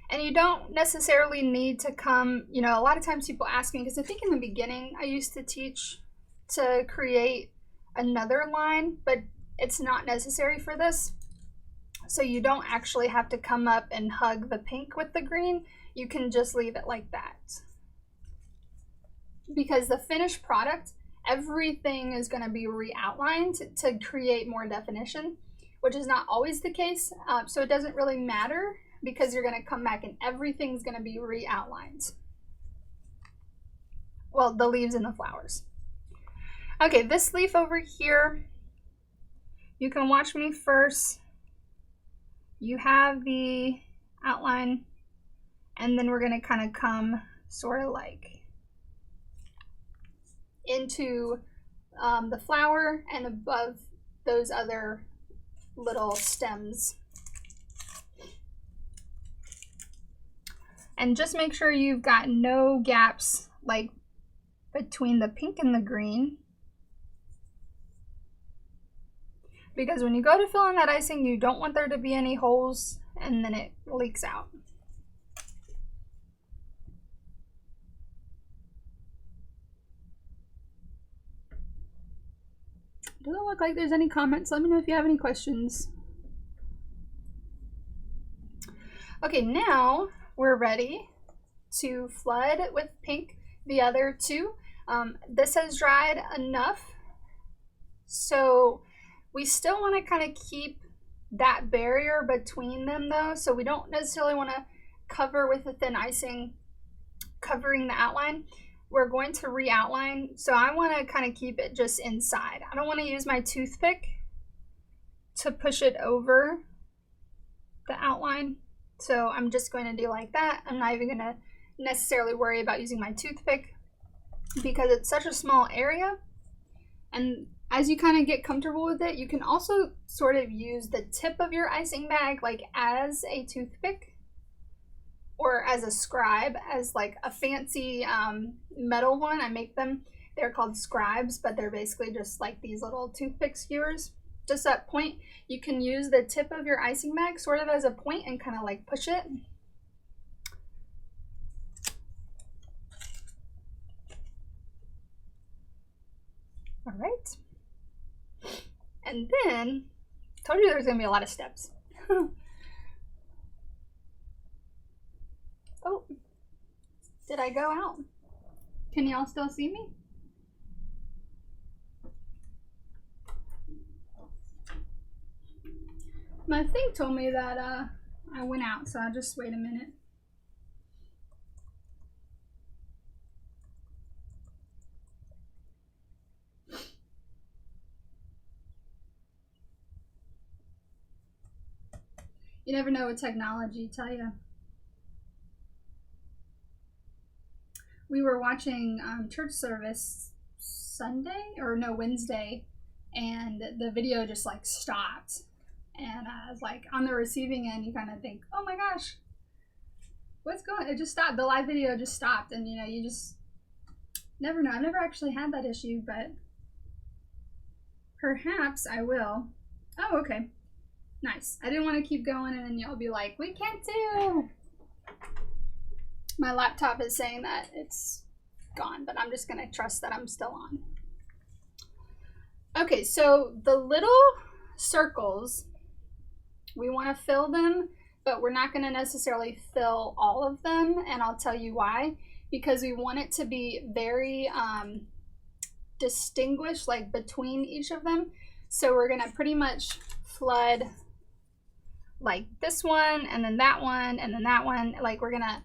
And you don't necessarily need to come, you know, a lot of times people ask me, because I think in the beginning I used to teach to create another line, but it's not necessary for this. So you don't actually have to come up and hug the pink with the green. You can just leave it like that. Because the finished product, everything is going to be re-outlined to create more definition, which is not always the case. So it doesn't really matter, because you're going to come back and everything's going to be re-outlined. Well, the leaves and the flowers. Okay, this leaf over here, you can watch me first. You have the outline, and then we're gonna kind of come sort of like into the flower and above those other little stems. And just make sure you've got no gaps like between the pink and the green. Because when you go to fill in that icing, you don't want there to be any holes and then it leaks out. Doesn't look like there's any comments. Let me know if you have any questions. Okay, now we're ready to flood with pink the other two. This has dried enough, so we still want to kind of keep that barrier between them though, so we don't necessarily want to cover with a thin icing covering the outline. We're going to re-outline, so I want to kind of keep it just inside. I don't want to use my toothpick to push it over the outline, so I'm just going to do like that. I'm not even going to necessarily worry about using my toothpick because it's such a small area. And as you kind of get comfortable with it, you can also sort of use the tip of your icing bag like as a toothpick or as a scribe, as like a fancy metal one. I make them. They're called scribes, but they're basically just like these little toothpick skewers. Just that point, you can use the tip of your icing bag sort of as a point and kind of like push it. All right. And then, told you there's gonna be a lot of steps. Oh, did I go out? Can y'all still see me? My thing told me that I went out, so I'll just wait a minute. You never know with technology, tell you. We were watching church service Wednesday, and the video just like stopped. And I was like on the receiving end, you kind of think, oh my gosh, what's going on? It just stopped. The live video just stopped. And you know, you just never know. I've never actually had that issue, but perhaps I will. Oh, okay. Nice. I didn't want to keep going and then y'all be like, we can't do. My laptop is saying that it's gone, but I'm just going to trust that I'm still on. Okay, so the little circles, we want to fill them, but we're not going to necessarily fill all of them, and I'll tell you why. Because we want it to be very distinguished, like between each of them. So we're going to pretty much flood like this one, and then that one, and then that one. Like we're going to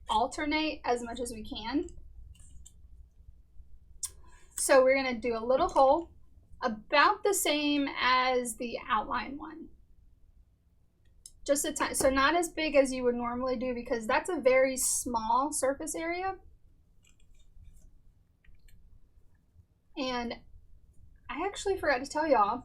alternate as much as we can. So we're going to do a little hole about the same as the outline one. Just a tiny, so not as big as you would normally do because that's a very small surface area. And I actually forgot to tell y'all,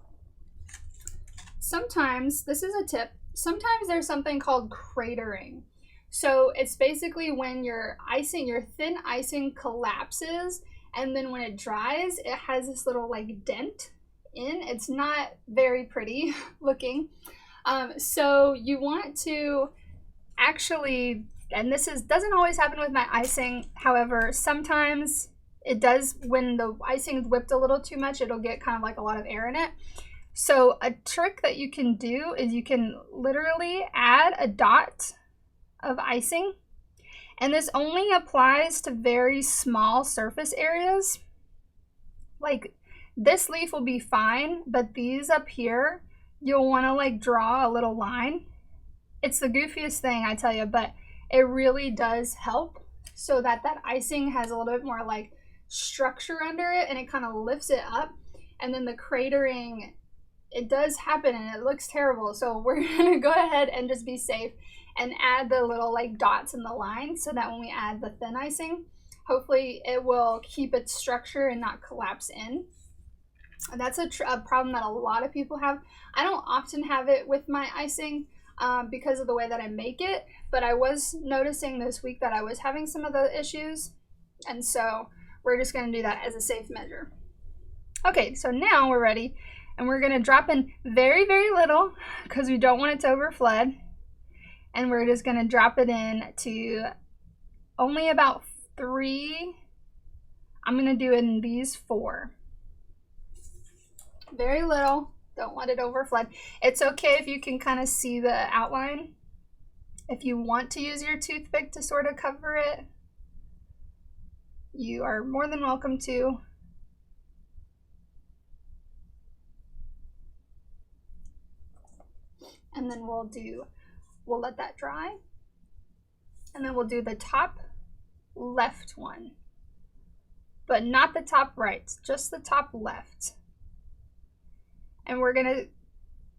sometimes, this is a tip, sometimes there's something called cratering. So it's basically when your icing, your thin icing collapses, and then when it dries, it has this little like dent in. It's not very pretty looking. So you want to actually, and this doesn't always happen with my icing, however, sometimes it does. When the icing is whipped a little too much, it'll get kind of like a lot of air in it. So a trick that you can do is you can literally add a dot of icing, and this only applies to very small surface areas. Like this leaf will be fine, but these up here, you'll want to like draw a little line. It's the goofiest thing, I tell you, but it really does help so that that icing has a little bit more like structure under it and it kind of lifts it up. And then the cratering, it does happen and it looks terrible. So we're gonna go ahead and just be safe and add the little like dots in the line so that when we add the thin icing, hopefully it will keep its structure and not collapse in. And that's a problem that a lot of people have. I don't often have it with my icing because of the way that I make it, but I was noticing this week that I was having some of the issues, and so we're just going to do that as a safe measure. Okay, so now we're ready, and we're going to drop in very, very little because we don't want it to overflood, and we're just going to drop it in to only about 3. I'm going to do it in these 4. Very little. Don't let it overflood. It's okay if you can kind of see the outline. If you want to use your toothpick to sort of cover it, you are more than welcome to. And then we'll let that dry. And then we'll do the top left one, but not the top right, just the top left. And we're gonna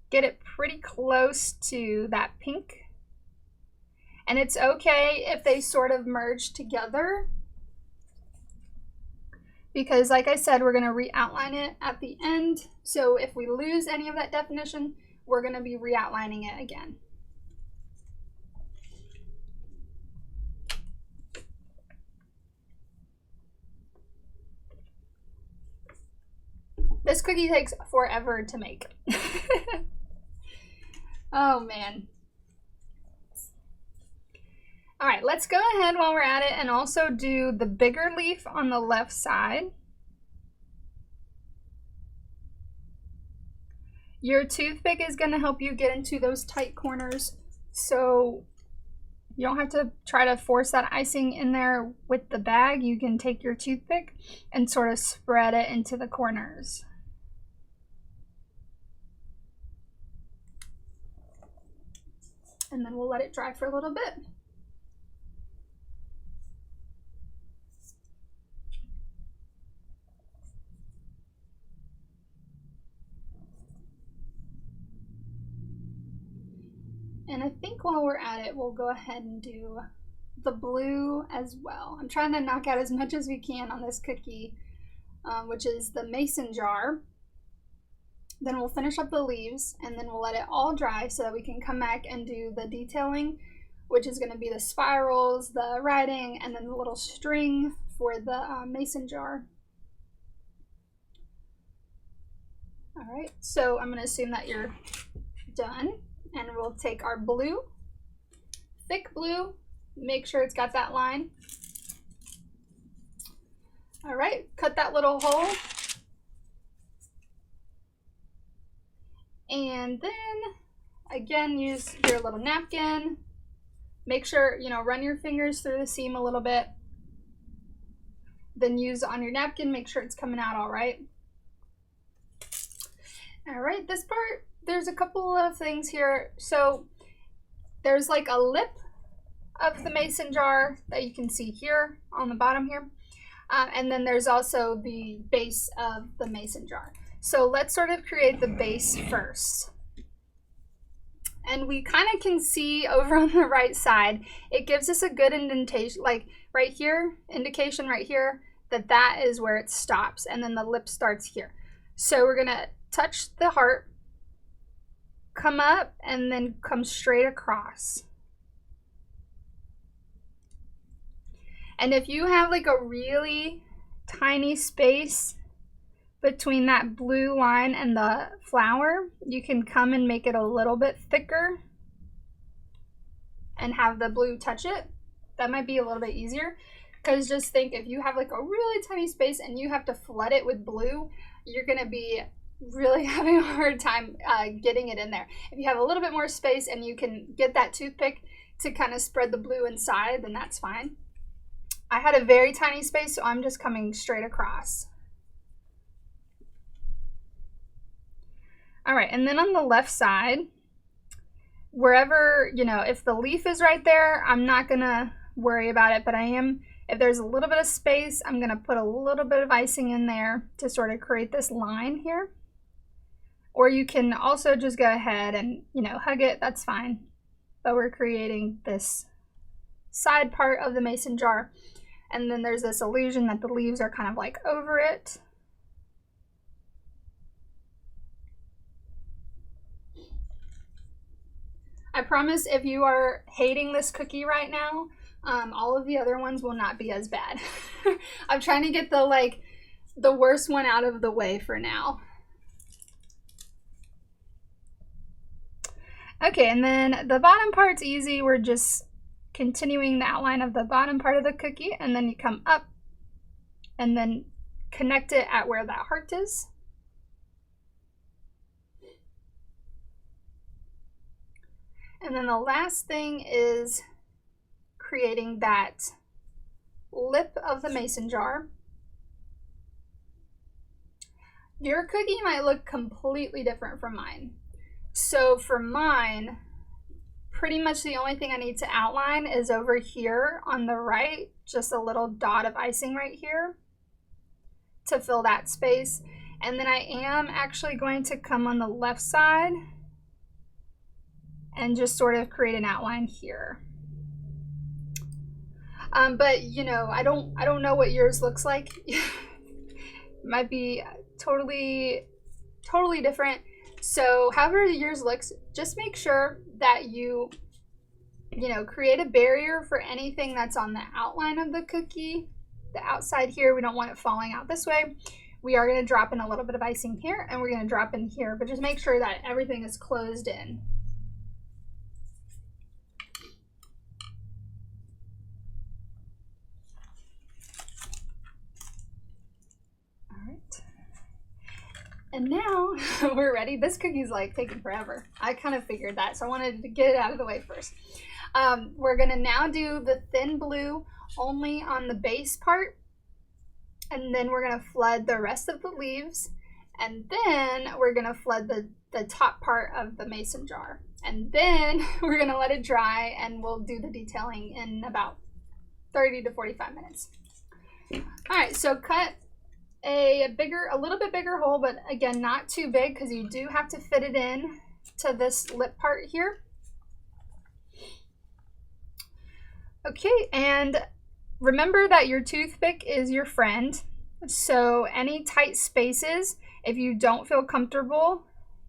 get it pretty close to that pink. And it's okay if they sort of merge together, because like I said, we're gonna re-outline it at the end. So if we lose any of that definition, we're gonna be re-outlining it again. This cookie takes forever to make. Oh man. All right, let's go ahead while we're at it and also do the bigger leaf on the left side. Your toothpick is going to help you get into those tight corners, so you don't have to try to force that icing in there with the bag. You can take your toothpick and sort of spread it into the corners. And then we'll let it dry for a little bit. And I think while we're at it, we'll go ahead and do the blue as well. I'm trying to knock out as much as we can on this cookie, which is the mason jar. Then we'll finish up the leaves, and then we'll let it all dry so that we can come back and do the detailing, which is going to be the spirals, the writing, and then the little string for the mason jar. All right, so I'm going to assume that you're done, and we'll take our blue, thick blue, make sure it's got that line. All right, cut that little hole. And then again, use your little napkin. Make sure, run your fingers through the seam a little bit. Then use on your napkin, make sure it's coming out all right. All right, this part, there's a couple of things here. So there's like a lip of the mason jar that you can see here on the bottom here. And then there's also the base of the mason jar. So let's sort of create the base first. And we kind of can see over on the right side, it gives us a good indentation, like right here, indication right here, that is where it stops. And then the lip starts here. So we're gonna touch the heart, come up, and then come straight across. And if you have like a really tiny space between that blue line and the flower, you can come and make it a little bit thicker and have the blue touch it. That might be a little bit easier, because just think, if you have like a really tiny space and you have to flood it with blue, you're gonna be really having a hard time getting it in there. If you have a little bit more space and you can get that toothpick to kind of spread the blue inside, then that's fine. I had a very tiny space, so I'm just coming straight across. All right, and then on the left side, wherever, if the leaf is right there, I'm not gonna worry about it, but I am If there's a little bit of space, I'm going to put a little bit of icing in there to sort of create this line here. Or you can also just go ahead and, you know, hug it, that's fine. But we're creating this side part of the mason jar. And then there's this illusion that the leaves are kind of like over it. I promise if you are hating this cookie right now, all of the other ones will not be as bad. I'm trying to get the worst one out of the way for now. Okay, and then the bottom part's easy. We're just continuing the outline of the bottom part of the cookie, and then you come up and then connect it at where that heart is. And then the last thing is creating that lip of the mason jar. Your cookie might look completely different from mine. So for mine, pretty much the only thing I need to outline is over here on the right, just a little dot of icing right here to fill that space. And then I am actually going to come on the left side and just sort of create an outline here. But you know, I don't know what yours looks like. Might be totally different. So however yours looks, just make sure that you know, create a barrier for anything that's on the outline of the cookie. The outside here, we don't want it falling out this way. We are going to drop in a little bit of icing here, and we're going to drop in here, but just make sure that everything is closed in. And now we're ready. This cookie's like taking forever. I kind of figured that, so I wanted to get it out of the way first. We're gonna now do the thin blue only on the base part, and then we're gonna flood the rest of the leaves, and then we're gonna flood the top part of the mason jar, and then we're gonna let it dry, and we'll do the detailing in about 30 to 45 minutes. All right, so cut a little bit bigger hole, but again, not too big because you do have to fit it in to this lip part here. Okay, and remember that your toothpick is your friend. So any tight spaces, if you don't feel comfortable,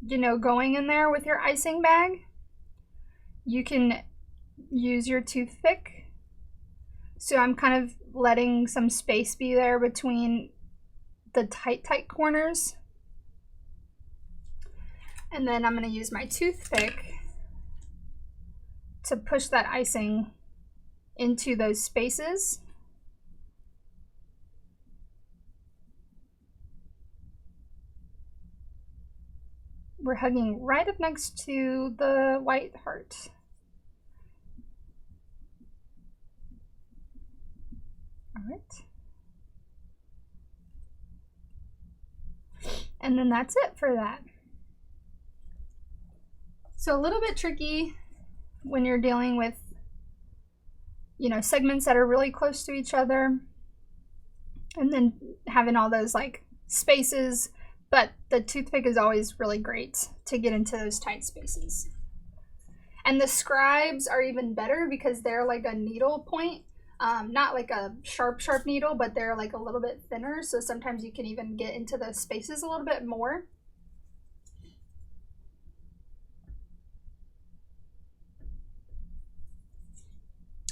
you know, going in there with your icing bag, you can use your toothpick. So I'm kind of letting some space be there between the tight corners. And then I'm going to use my toothpick to push that icing into those spaces. We're hugging right up next to the white heart. All right. And then that's it for that. So a little bit tricky when you're dealing with, you know, segments that are really close to each other and then having all those like spaces, but the toothpick is always really great to get into those tight spaces. And the scribes are even better because they're like a needle point. Not like a sharp needle, but they're like a little bit thinner, so sometimes you can even get into those spaces a little bit more.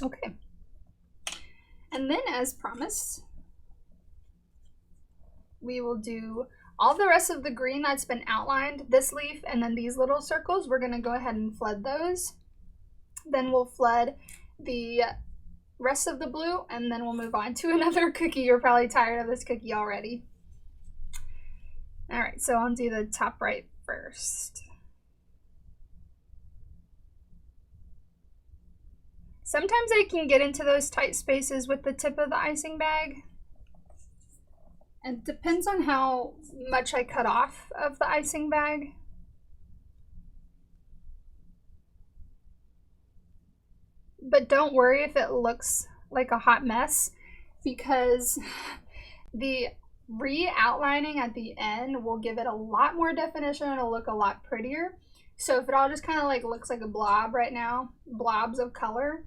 Okay, and then as promised, we will do all the rest of the green that's been outlined, this leaf, and then these little circles. We're going to go ahead and flood those. Then we'll flood the rest of the blue, and then we'll move on to another cookie. You're probably tired of this cookie already. All right, so I'll do the top right first. Sometimes I can get into those tight spaces with the tip of the icing bag. It depends on how much I cut off of the icing bag. But don't worry if it looks like a hot mess. because the re-outlining at the end will give it a lot more definition. It'll look a lot prettier. So if it all just kind of like looks like a blob right now, blobs of color,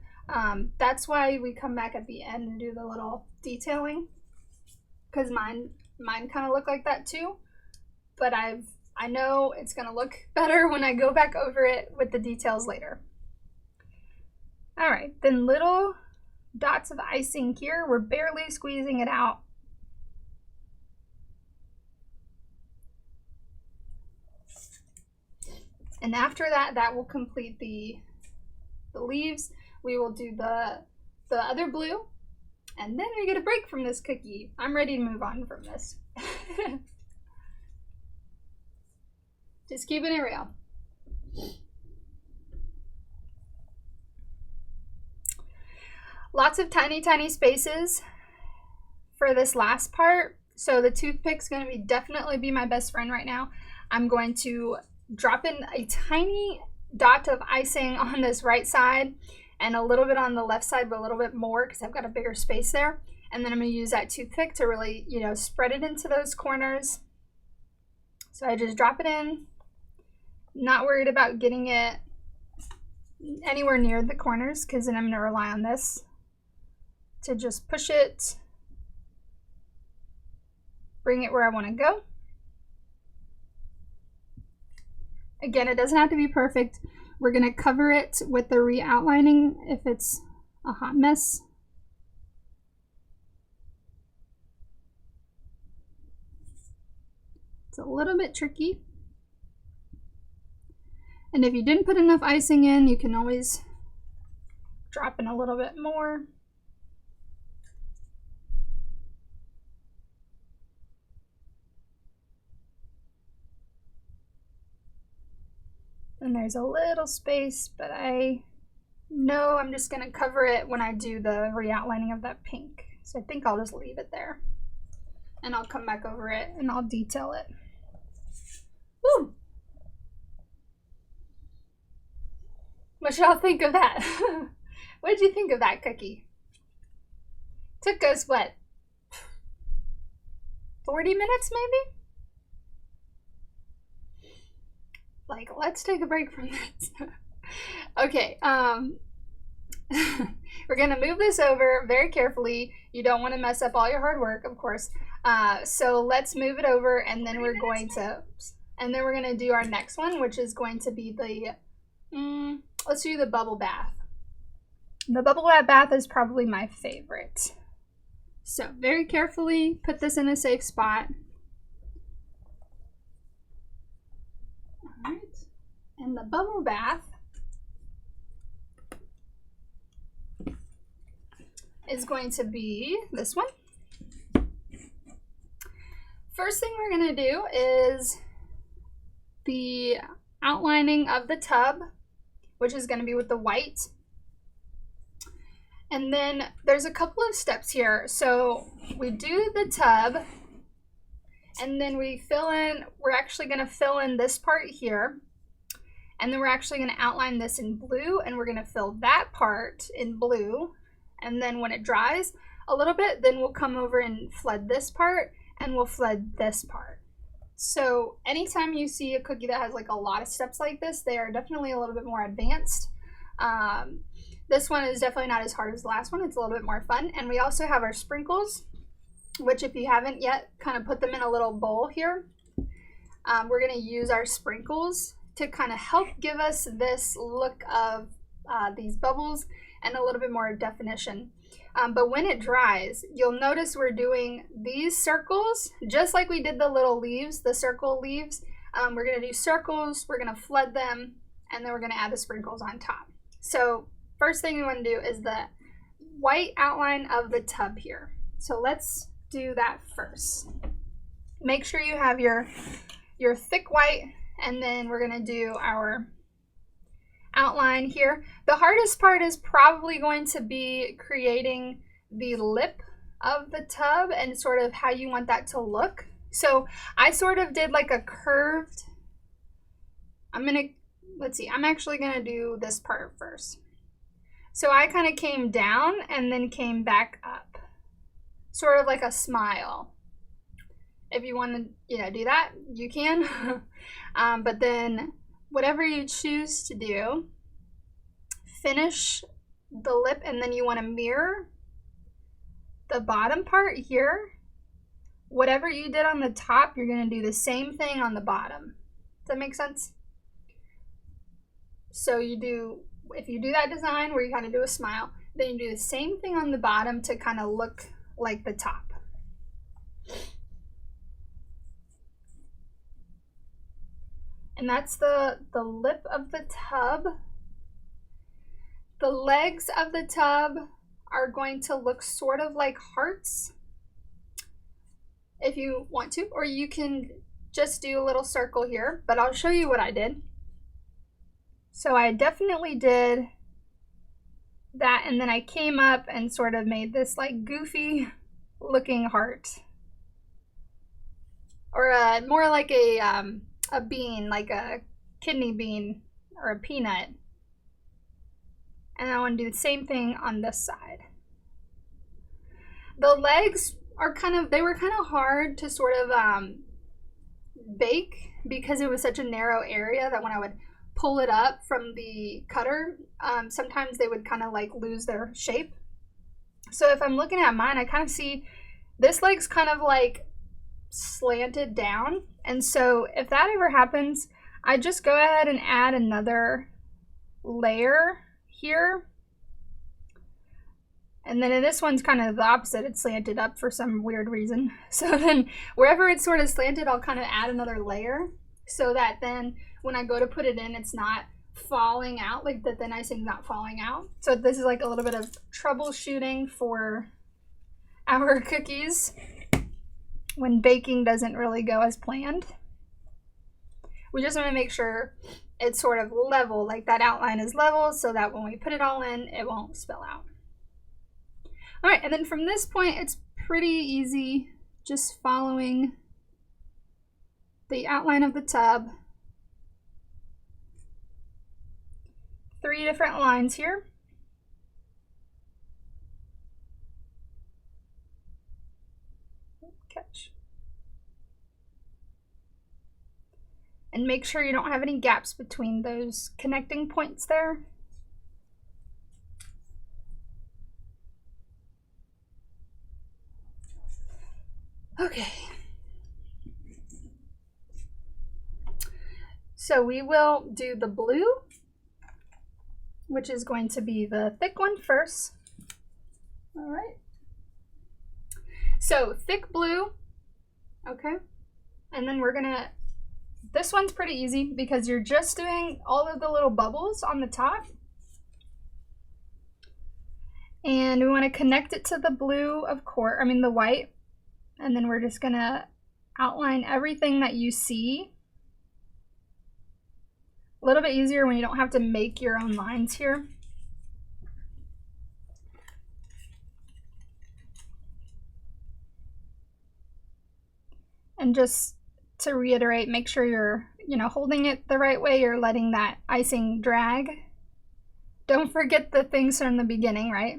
that's why we come back at the end and do the little detailing, because mine kind of look like that too, but I know it's gonna look better when I go back over it with the details later. All right, then little dots of icing here, we're barely squeezing it out. And after that, that will complete the leaves. We will do the other blue, and then we get a break from this cookie. I'm ready to move on from this. Just keeping it real. Lots of tiny, tiny spaces for this last part. So the toothpick's going to definitely be my best friend right now. I'm going to drop in a tiny dot of icing on this right side and a little bit on the left side, but a little bit more because I've got a bigger space there. And then I'm going to use that toothpick to really, spread it into those corners. So I just drop it in, not worried about getting it anywhere near the corners, because then I'm going to rely on this to just push it, bring it where I want to go. Again, it doesn't have to be perfect. We're going to cover it with the re-outlining if it's a hot mess. It's a little bit tricky. And if you didn't put enough icing in, you can always drop in a little bit more. And there's a little space, but I know I'm just going to cover it when I do the re-outlining of that pink. So I think I'll just leave it there. And I'll come back over it and I'll detail it. Woo! What y'all think of that? What did you think of that cookie? Took us, what, 40 minutes maybe? Like, let's take a break from this. Okay, we're gonna move this over very carefully. You don't want to mess up all your hard work, of course. So let's move it over, and then we're going to do our next one, which is going to be the, let's do the bubble bath. The bubble bath is probably my favorite. So very carefully put this in a safe spot. All right, and the bubble bath is going to be this one. First thing we're going to do is the outlining of the tub, which is going to be with the white. And then there's a couple of steps here. So we do the tub, and then we fill in, we're actually going to fill in this part here. And then we're actually going to outline this in blue, and we're going to fill that part in blue. And then when it dries a little bit, then we'll come over and flood this part, and we'll flood this part. So anytime you see a cookie that has like a lot of steps like this, they are definitely a little bit more advanced. This one is definitely not as hard as the last one. It's a little bit more fun. And we also have our sprinkles, which if you haven't yet, kind of put them in a little bowl here. We're going to use our sprinkles to kind of help give us this look of these bubbles and a little bit more definition. But when it dries, you'll notice we're doing these circles, just like we did the little leaves, the circle leaves. We're going to do circles, we're going to flood them, and then we're going to add the sprinkles on top. So first thing we want to do is the white outline of the tub here. So let's do that first. Make sure you have your thick white, and then we're going to do our outline here. The hardest part is probably going to be creating the lip of the tub and sort of how you want that to look. So I sort of did like a curved, I'm actually gonna do this part first. So I kind of came down and then came back up. sort of like a smile. If you want to, do that, you can. But then whatever you choose to do, finish the lip, and then you want to mirror the bottom part here. Whatever you did on the top, you're going to do the same thing on the bottom. Does that make sense? So if you do that design where you kind of do a smile, then you do the same thing on the bottom to kind of look like the top. And that's the lip of the tub. The legs of the tub are going to look sort of like hearts if you want to, or you can just do a little circle here, but I'll show you what I did. So I definitely did that, and then I came up and sort of made this like goofy looking heart, or more like a bean, like a kidney bean or a peanut. And I want to do the same thing on this side. The legs are they were kind of hard to sort of bake because it was such a narrow area that when I would pull it up from the cutter, sometimes they would kind of like lose their shape. So if I'm looking at mine, I kind of see this leg's kind of like slanted down. And so if that ever happens, I just go ahead and add another layer here. And then in this one's kind of the opposite. It's slanted up for some weird reason. So then wherever it's sort of slanted, I'll kind of add another layer so that then when I go to put it in, it's not falling out, like the thin icing's not falling out. So this is like a little bit of troubleshooting for our cookies when baking doesn't really go as planned. We just want to make sure it's sort of level, like that outline is level, so that when we put it all in, it won't spill out. All right, and then from this point, it's pretty easy, just following the outline of the tub. 3 different lines here. Catch. And make sure you don't have any gaps between those connecting points there. Okay. So we will do the blue, which is going to be the thick one first. All right. So thick blue, okay. And then we're gonna, this one's pretty easy because you're just doing all of the little bubbles on the top. And we want to connect it to the blue, of course, the white. And then we're just gonna outline everything that you see. A little bit easier when you don't have to make your own lines here. And just to reiterate, make sure you're, holding it the right way. You're letting that icing drag. Don't forget the things from the beginning, right?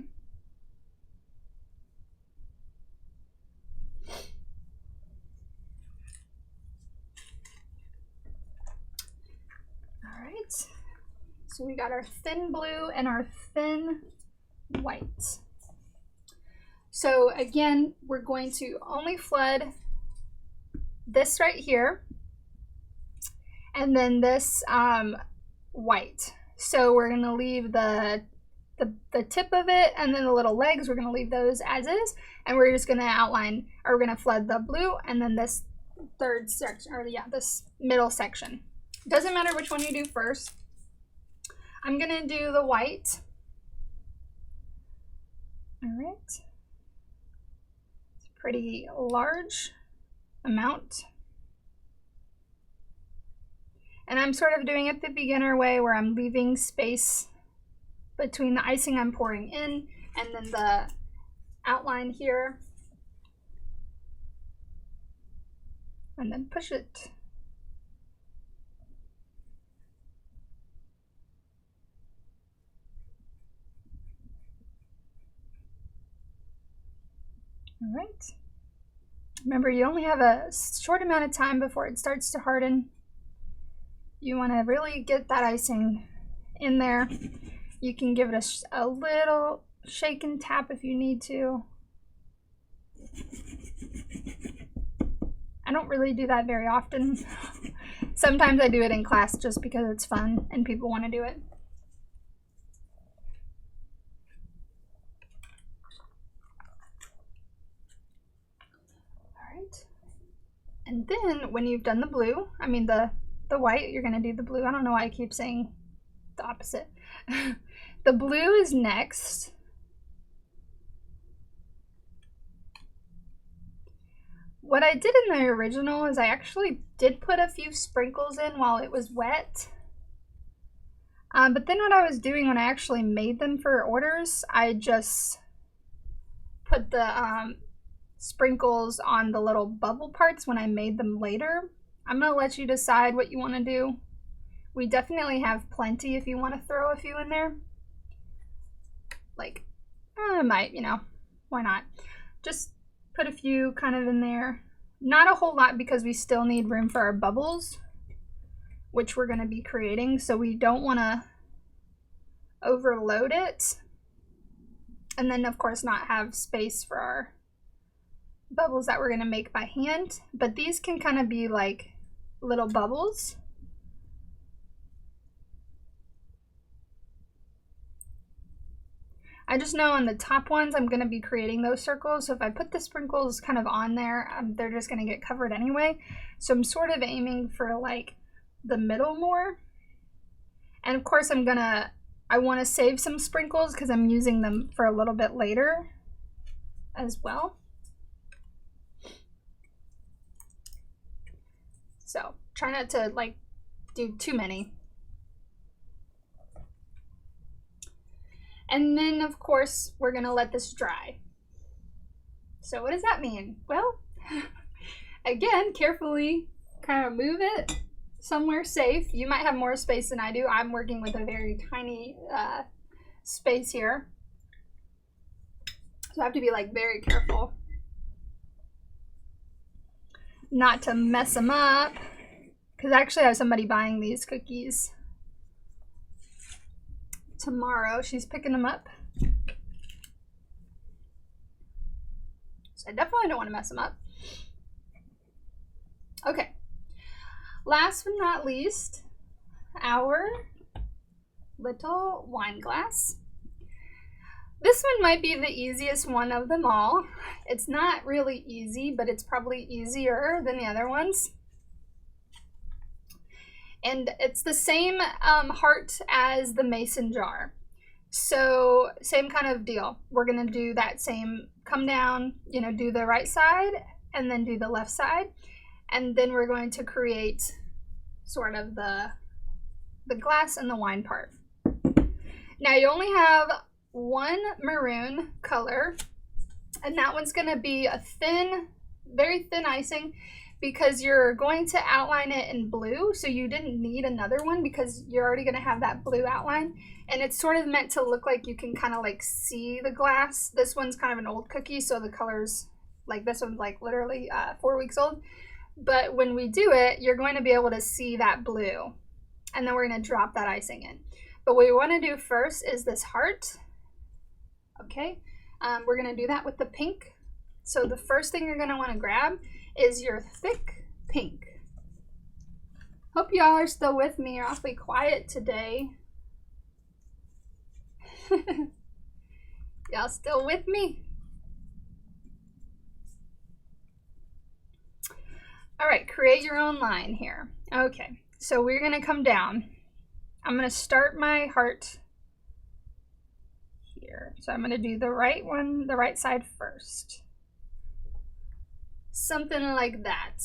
All right. So we got our thin blue and our thin white. So again, we're going to only flood this right here, and then this white. So we're gonna leave the tip of it, and then the little legs, we're gonna leave those as is, and we're just gonna outline, or we're gonna flood the blue, and then this third section, or yeah, this middle section. Doesn't matter which one you do first. I'm gonna do the white. All right. It's a pretty large amount. And I'm sort of doing it the beginner way where I'm leaving space between the icing I'm pouring in and then the outline here. And then push it. All right. Remember, you only have a short amount of time before it starts to harden. You want to really get that icing in there. You can give it a little shake and tap if you need to. I don't really do that very often. Sometimes I do it in class just because it's fun and people want to do it. All right. And then when you've done the blue, I mean the white, you're going to do the blue. I don't know why I keep saying the opposite. The blue is next. What I did in the original is I actually did put a few sprinkles in while it was wet. But then what I was doing when I actually made them for orders, I just put the sprinkles on the little bubble parts when I made them later. I'm going to let you decide what you want to do. We definitely have plenty if you want to throw a few in there. Like, I might, you know, why not? Just put a few kind of in there. Not a whole lot because we still need room for our bubbles, which we're going to be creating. So we don't want to overload it. And then, of course, not have space for our bubbles that we're going to make by hand. But these can kind of be like little bubbles. I just know on the top ones I'm going to be creating those circles, so if I put the sprinkles kind of on there, they're just going to get covered anyway. So I'm sort of aiming for like the middle more. And of course I want to save some sprinkles because I'm using them for a little bit later as well. So try not to like do too many. And then, of course, we're going to let this dry. So what does that mean? Well, again, carefully kind of move it somewhere safe. You might have more space than I do. I'm working with a very tiny space here. So I have to be like very careful not to mess them up. Because I actually have somebody buying these cookies tomorrow. She's picking them up. So I definitely don't want to mess them up. Okay. Last but not least, our little wine glass. This one might be the easiest one of them all. It's not really easy, but it's probably easier than the other ones. And it's the same heart as the mason jar. So same kind of deal. We're going to do that same come down, you know, do the right side and then do the left side. And then we're going to create sort of the glass and the wine part. Now you only have one maroon color, and that one's going to be a thin, very thin icing, because you're going to outline it in blue, so you didn't need another one because you're already going to have that blue outline. And it's sort of meant to look like you can kind of like see the glass. This one's kind of an old cookie, so the colors, like this one's like literally 4 weeks old. But when we do it, you're going to be able to see that blue. And then we're going to drop that icing in. But what we want to do first is this heart. Okay, we're going to do that with the pink. So the first thing you're going to want to grab is your thick pink. Hope y'all are still with me. You're awfully quiet today. Y'all still with me? All right, create your own line here. Okay, so we're gonna come down. I'm gonna start my heart here. So I'm gonna do the right one, the right side first. Something like that.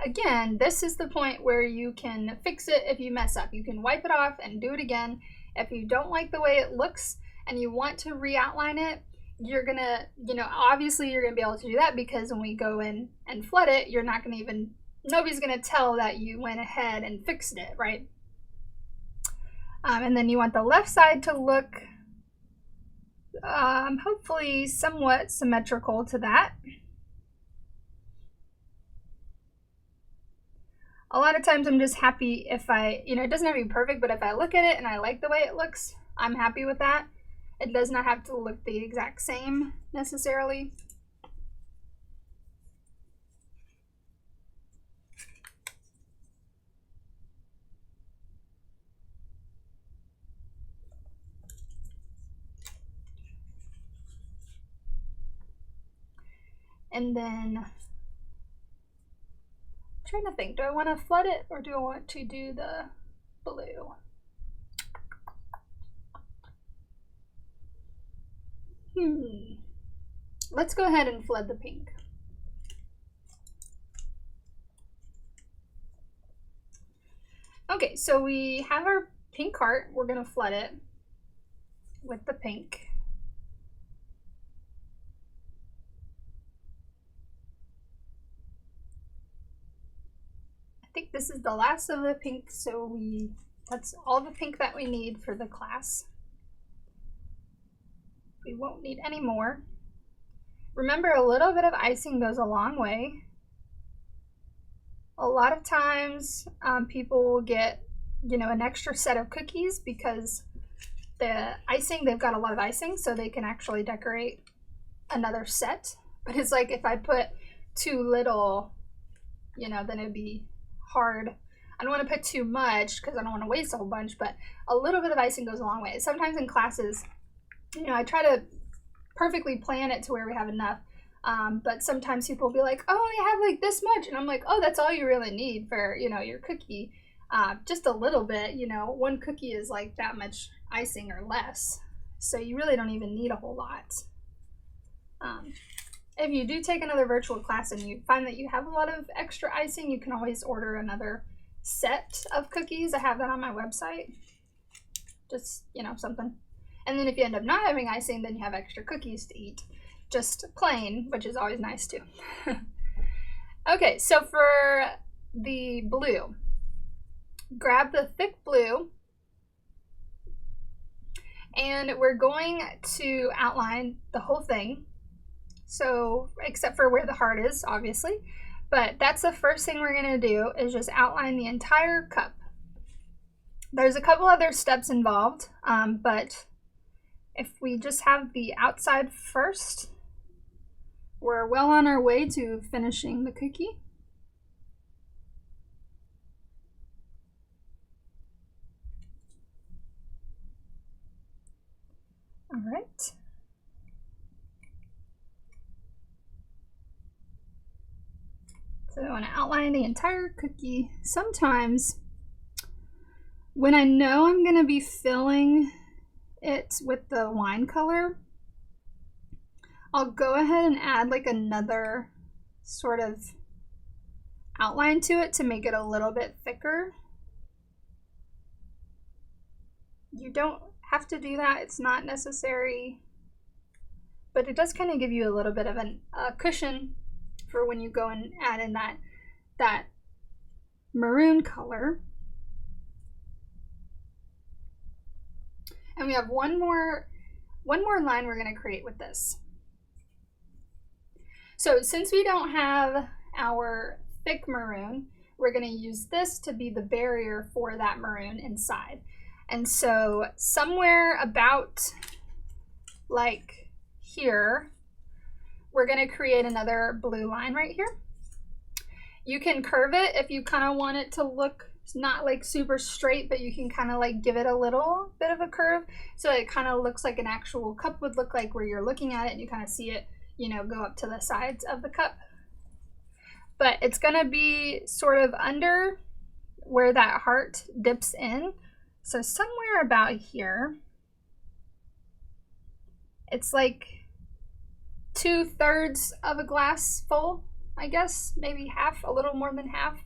Again, this is the point where you can fix it if you mess up. You can wipe it off and do it again. If you don't like the way it looks and you want to re-outline it, you're gonna, obviously you're gonna be able to do that, because when we go in and flood it, you're not gonna even, nobody's gonna tell that you went ahead and fixed it, right? And then you want the left side to look hopefully somewhat symmetrical to that. A lot of times I'm just happy if it doesn't have to be perfect, but if I look at it and I like the way it looks, I'm happy with that. It does not have to look the exact same necessarily. And then I'm trying to think, do I want to flood it or do I want to do the blue? Let's go ahead and flood the pink. Okay, so we have our pink heart. We're going to flood it with the pink. I think this is the last of the pink, so that's all the pink that we need for the class. We won't need any more. Remember, a little bit of icing goes a long way. A lot of times people will get, an extra set of cookies because the icing, they've got a lot of icing, so they can actually decorate another set. But it's like if I put too little, then it'd be hard. I don't want to put too much because I don't want to waste a whole bunch, but a little bit of icing goes a long way. Sometimes in classes, I try to perfectly plan it to where we have enough. But sometimes people will be like, oh, I have like this much. And I'm like, oh, that's all you really need for, your cookie. Just a little bit, one cookie is like that much icing or less. So you really don't even need a whole lot. If you do take another virtual class and you find that you have a lot of extra icing, you can always order another set of cookies. I have that on my website. Just, something. And then if you end up not having icing, then you have extra cookies to eat. Just plain, which is always nice too. Okay, so for the blue, grab the thick blue and we're going to outline the whole thing. So, except for where the heart is, obviously. But that's the first thing we're going to do is just outline the entire cup. There's a couple other steps involved, but if we just have the outside first, we're well on our way to finishing the cookie. All right. So I want to outline the entire cookie. Sometimes when I know I'm going to be filling it with the wine color, I'll go ahead and add like another sort of outline to it to make it a little bit thicker. You don't have to do that, it's not necessary, but it does kind of give you a little bit of a cushion for when you go and add in that maroon color. And we have one more line we're going to create with this. So since we don't have our thick maroon, we're going to use this to be the barrier for that maroon inside. And so somewhere about like here, we're going to create another blue line right here. You can curve it if you kind of want it to look not like super straight, but you can kind of like give it a little bit of a curve so it kind of looks like an actual cup would look like, where you're looking at it and you kind of see it, go up to the sides of the cup. But it's going to be sort of under where that heart dips in. So somewhere about here, it's like 2/3 of a glass full, I guess, maybe half, a little more than half.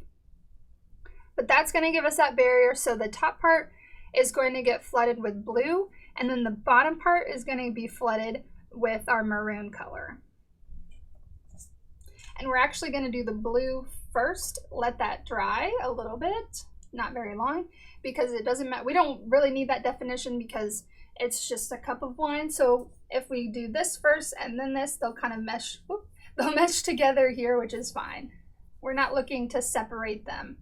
But that's going to give us that barrier. So the top part is going to get flooded with blue, and then the bottom part is going to be flooded with our maroon color. And we're actually going to do the blue first, let that dry a little bit, not very long, because it doesn't matter. We don't really need that definition because it's just a cup of wine. So if we do this first and then this, they'll kind of mesh, they'll mesh together here, which is fine. We're not looking to separate them.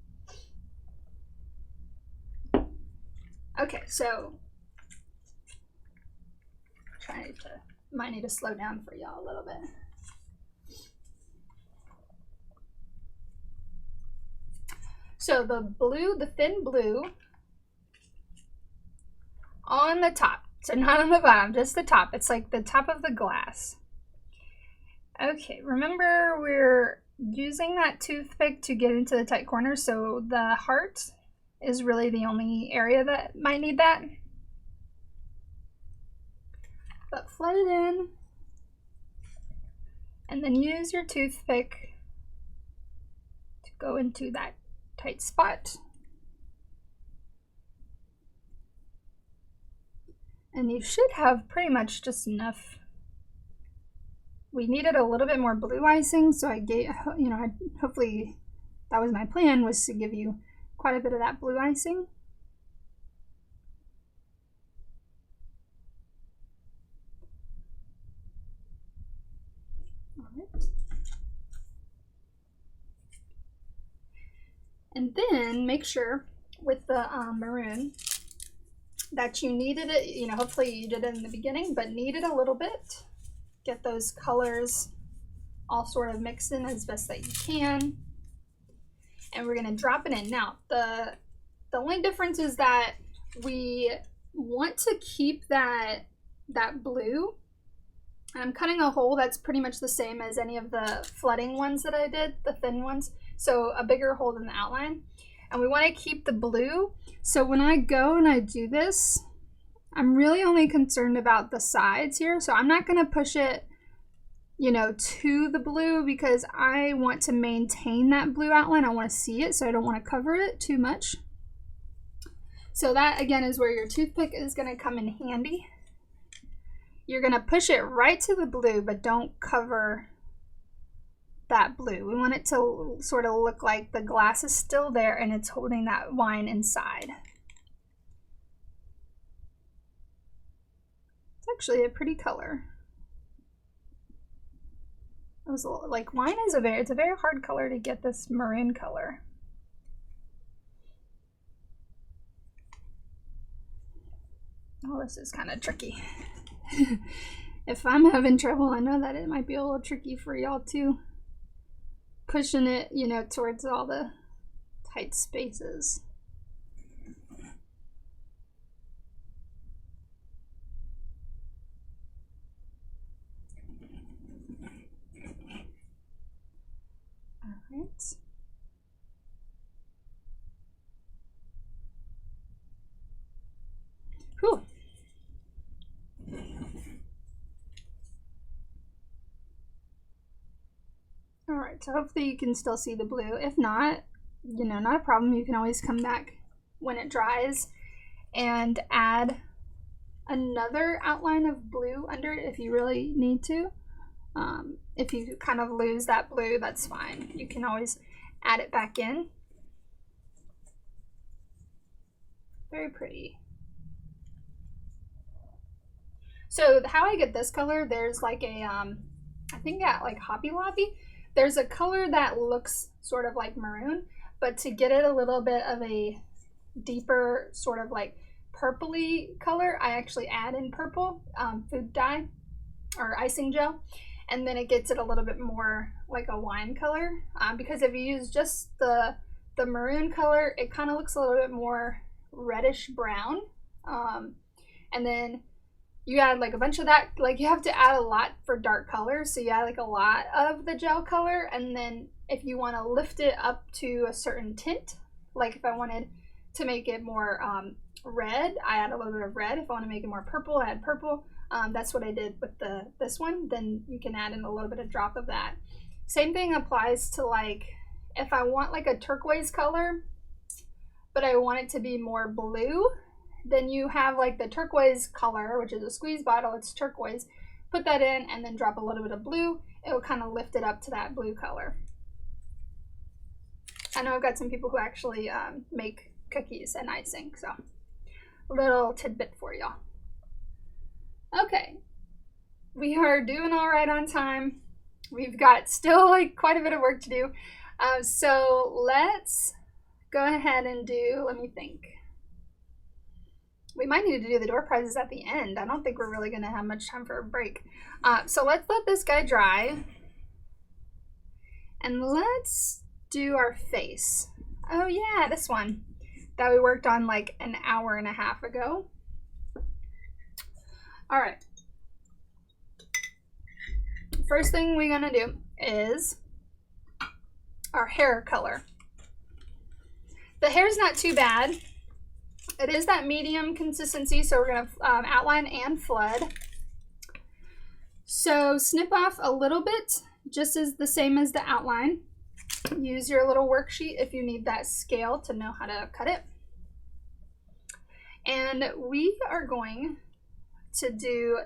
Okay, so might need to slow down for y'all a little bit. So the blue, the thin blue on the top, so not on the bottom, just the top. It's like the top of the glass. Okay, remember we're using that toothpick to get into the tight corners, so the heart is really the only area that might need that. But flood it in, and then use your toothpick to go into that tight spot. And you should have pretty much just enough. We needed a little bit more blue icing, so I gave, hopefully that was my plan, was to give you quite a bit of that blue icing. All right. And then make sure with the maroon that you kneaded it, hopefully you did it in the beginning, but knead it a little bit. Get those colors all sort of mixed in as best that you can. And we're gonna drop it in. Now, the only difference is that we want to keep that blue. And I'm cutting a hole that's pretty much the same as any of the flooding ones that I did, the thin ones. So a bigger hole than the outline. And we want to keep the blue. So when I go and I do this, I'm really only concerned about the sides here. So I'm not going to push it, to the blue, because I want to maintain that blue outline. I want to see it, so I don't want to cover it too much. So that, again, is where your toothpick is going to come in handy. You're going to push it right to the blue, but don't cover that blue. We want it to sort of look like the glass is still there and it's holding that wine inside. It's actually a pretty color. It was like wine is it's a very hard color to get this maroon color. Oh, this is kind of tricky. If I'm having trouble, I know that it might be a little tricky for y'all too. Pushing it, towards all the tight spaces. All right. Whew. All right, so hopefully you can still see the blue. If not, not a problem. You can always come back when it dries and add another outline of blue under it if you really need to. If you kind of lose that blue, that's fine. You can always add it back in. Very pretty. So how I get this color, there's like a, I think at like Hobby Lobby, there's a color that looks sort of like maroon, but to get it a little bit of a deeper sort of like purpley color, I actually add in purple food dye or icing gel, and then it gets it a little bit more like a wine color, because if you use just the maroon color, it kind of looks a little bit more reddish brown, and then you add like a bunch of that, like you have to add a lot for dark colors, so you add like a lot of the gel color, and then if you want to lift it up to a certain tint, like if I wanted to make it more red, I add a little bit of red. If I want to make it more purple, I add purple. That's what I did with this one. Then you can add in a little bit of drop of that. Same thing applies to like if I want like a turquoise color, but I want it to be more blue, then you have like the turquoise color, which is a squeeze bottle, it's turquoise. Put that in and then drop a little bit of blue. It will kind of lift it up to that blue color. I know I've got some people who actually make cookies and icing, so a little tidbit for y'all. Okay, we are doing all right on time. We've got still like quite a bit of work to do. So let's go ahead and do, let me think. We might need to do the door prizes at the end. I don't think we're really gonna have much time for a break. So let's let this guy dry. And let's do our face. Oh yeah, this one that we worked on like an hour and a half ago. All right. First thing we're gonna do is our hair color. The hair's not too bad. It is that medium consistency, so we're gonna outline and flood. So snip off a little bit, just as the same as the outline. Use your little worksheet if you need that scale to know how to cut it. And we are going to do,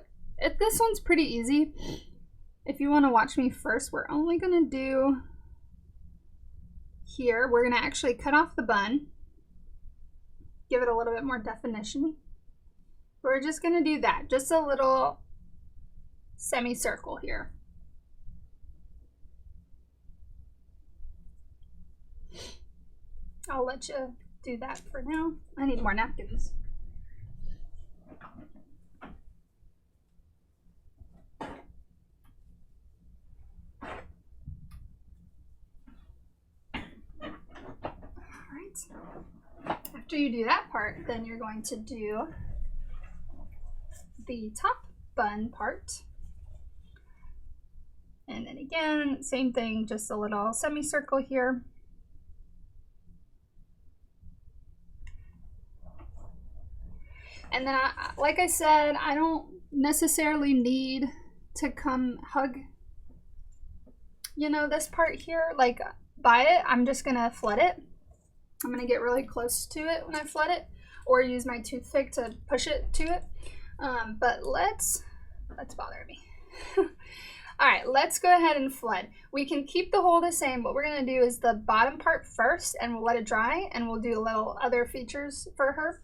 this one's pretty easy. If you want to watch me first, we're only going to do here. We're going to actually cut off the bun, give it a little bit more definition. We're just going to do that, just a little semicircle here. I'll let you do that for now. I need more napkins. After you do that part, then you're going to do the top bun part. And then again, same thing, just a little semicircle here. And then, like I said, I don't necessarily need to come hug, this part here, like by it. I'm just gonna flood it. I'm gonna get really close to it when I flood it, or use my toothpick to push it to it. But let's bother me. All right, let's go ahead and flood. We can keep the hole the same. What we're gonna do is the bottom part first, and we'll let it dry, and we'll do little other features for her.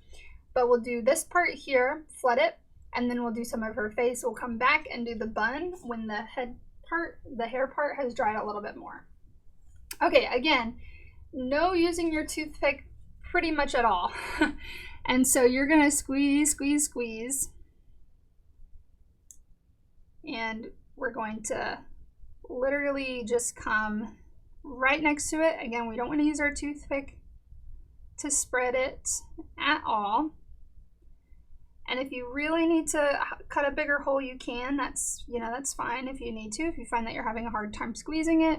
But we'll do this part here, flood it, and then we'll do some of her face. We'll come back and do the bun when the head part, the hair part has dried a little bit more. Okay, again, no using your toothpick pretty much at all. And so you're gonna squeeze, squeeze, squeeze. And we're going to literally just come right next to it. Again, we don't want to use our toothpick to spread it at all. And if you really need to cut a bigger hole, you can. That's fine if you need to, if you find that you're having a hard time squeezing it.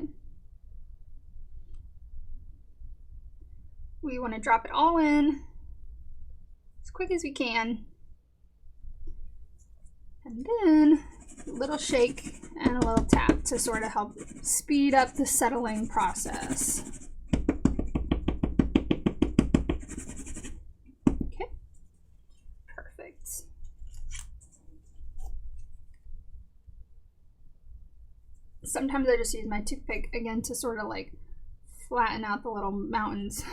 We want to drop it all in as quick as we can. And then a little shake and a little tap to sort of help speed up the settling process. Okay, perfect. Sometimes I just use my toothpick again to sort of like flatten out the little mountains.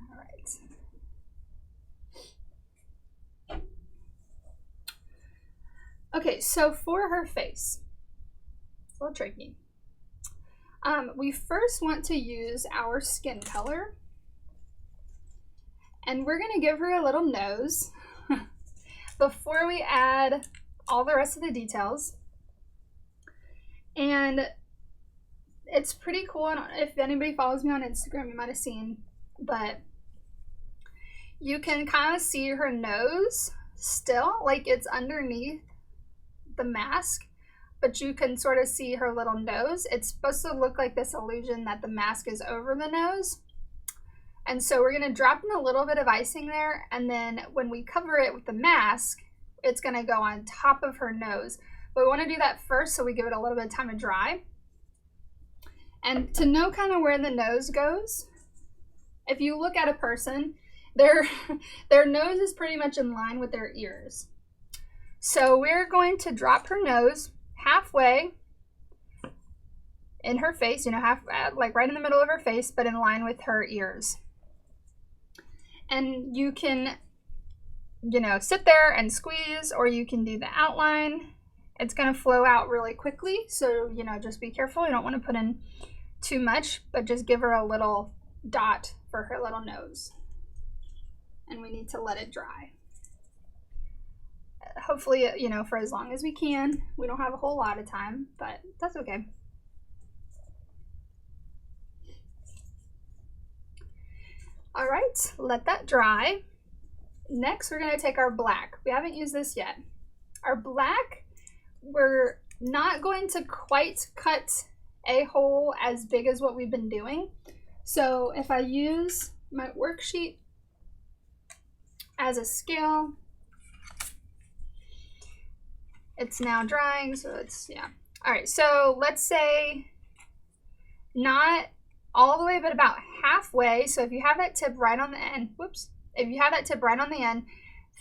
All right. Okay, so for her face, it's a little tricky. We first want to use our skin color, and we're gonna give her a little nose before we add all the rest of the details. And it's pretty cool, and if anybody follows me on Instagram, you might have seen, but you can kind of see her nose still, like it's underneath the mask, but you can sort of see her little nose. It's supposed to look like this illusion that the mask is over the nose. And so we're going to drop in a little bit of icing there, and then when we cover it with the mask, it's going to go on top of her nose. But we want to do that first so we give it a little bit of time to dry. And to know kind of where the nose goes, if you look at a person, their nose is pretty much in line with their ears. So we're going to drop her nose halfway in her face, half, like right in the middle of her face, but in line with her ears. And you can you know, sit there and squeeze, or you can do the outline. It's going to flow out really quickly, so, you know, just be careful. You don't want to put in too much, but just give her a little dot for her little nose. And we need to let it dry. Hopefully, you know, for as long as we can. We don't have a whole lot of time, but that's okay. All right, let that dry. Next, we're going to take our black. We haven't used this yet. Our black, we're not going to quite cut a hole as big as what we've been doing. So if I use my worksheet as a scale, it's now drying, so it's, yeah. All right, so let's say not all the way, but about halfway. So if you have that tip right on the end, whoops, if you have that tip right on the end,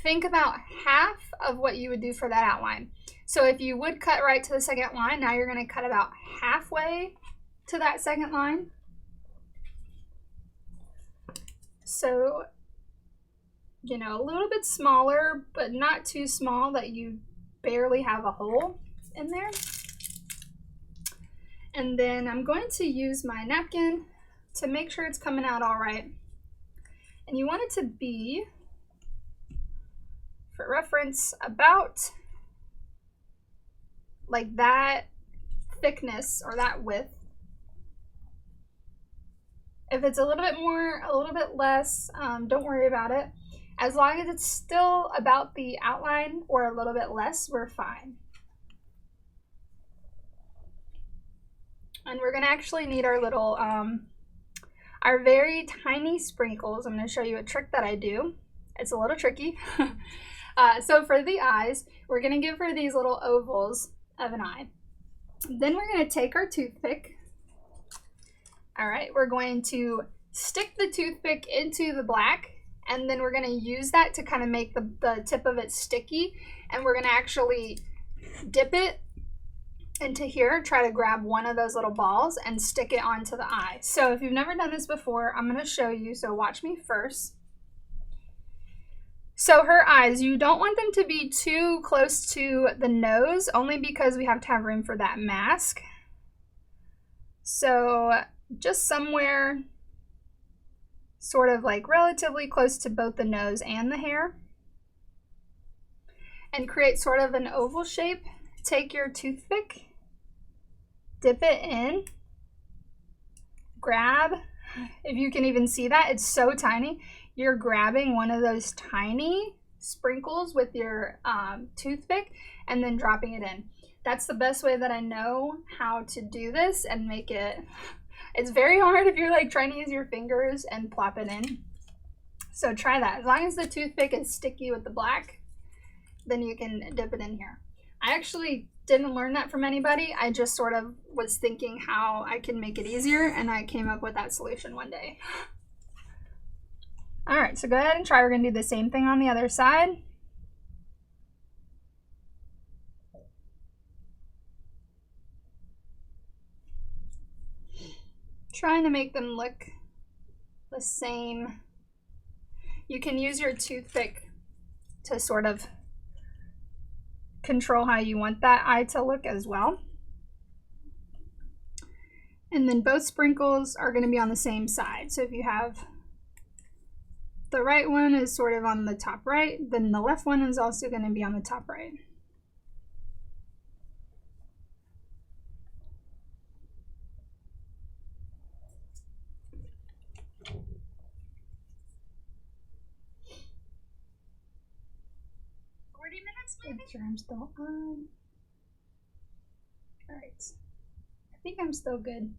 think about half of what you would do for that outline. So if you would cut right to the second line, now you're going to cut about halfway to that second line. So, you know, a little bit smaller, but not too small that you barely have a hole in there. And then I'm going to use my napkin to make sure it's coming out all right. And you want it to be, for reference, about like that thickness or that width. If it's a little bit more, a little bit less, don't worry about it. As long as it's still about the outline or a little bit less, we're fine. And we're gonna actually need our little, our very tiny sprinkles. I'm gonna show you a trick that I do. It's a little tricky. So for the eyes, we're gonna give her these little ovals of an eye. Then we're gonna take our toothpick. All right, we're going to stick the toothpick into the black, and then we're gonna use that to kind of make the tip of it sticky. And we're gonna actually dip it into here, try to grab one of those little balls and stick it onto the eye. So if you've never done this before, I'm gonna show you, so watch me first. So her eyes, you don't want them to be too close to the nose, only because we have to have room for that mask. So just somewhere sort of like relatively close to both the nose and the hair. And create sort of an oval shape. Take your toothpick, dip it in, grab, if you can even see that, it's so tiny. You're grabbing one of those tiny sprinkles with your toothpick and then dropping it in. That's the best way that I know how to do this and make it. It's very hard if you're like trying to use your fingers and plop it in. So try that. As long as the toothpick is sticky with the black, then you can dip it in here. I actually didn't learn that from anybody. I just sort of was thinking how I can make it easier, and I came up with that solution one day. All right, so go ahead and try. We're gonna do the same thing on the other side. Trying to make them look the same. You can use your toothpick to sort of control how you want that eye to look as well. And then both sprinkles are going to be on the same side. So if you have the right one is sort of on the top right, then the left one is also going to be on the top right. Make sure I'm still on. All right, I think I'm still good.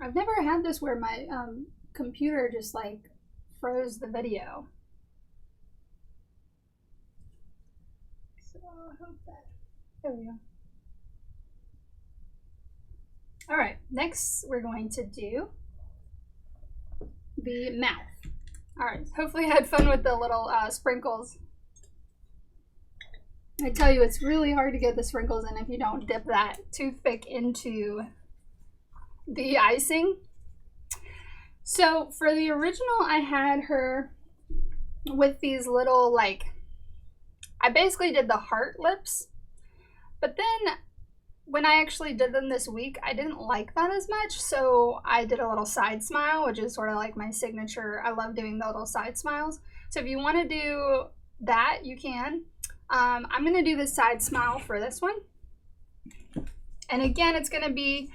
I've never had this where my computer just like froze the video. So I hope that, there we go. All right, next we're going to do the mouth. All right, hopefully I had fun with the little sprinkles. I tell you, it's really hard to get the sprinkles in if you don't dip that toothpick into the icing. So for the original, I had her with these little, like, I basically did the heart lips, but then when I actually did them this week, I didn't like that as much, so I did a little side smile, which is sort of like my signature. I love doing the little side smiles. So if you want to do that, you can. I'm going to do the side smile for this one. And again, it's going to be,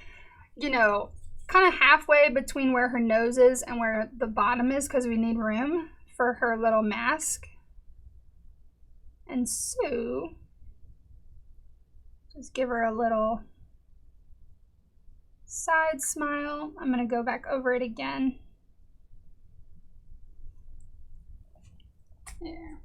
you know, kind of halfway between where her nose is and where the bottom is, because we need room for her little mask. And so just give her a little side smile. I'm going to go back over it again. There.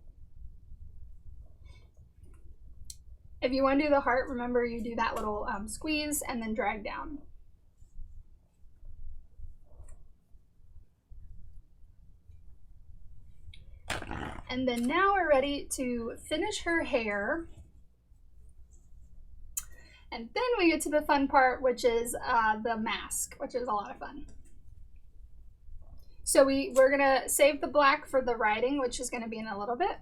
If you want to do the heart, remember you do that little squeeze and then drag down. And then now we're ready to finish her hair. And then we get to the fun part, which is the mask, which is a lot of fun. So we're gonna save the black for the writing, which is gonna be in a little bit.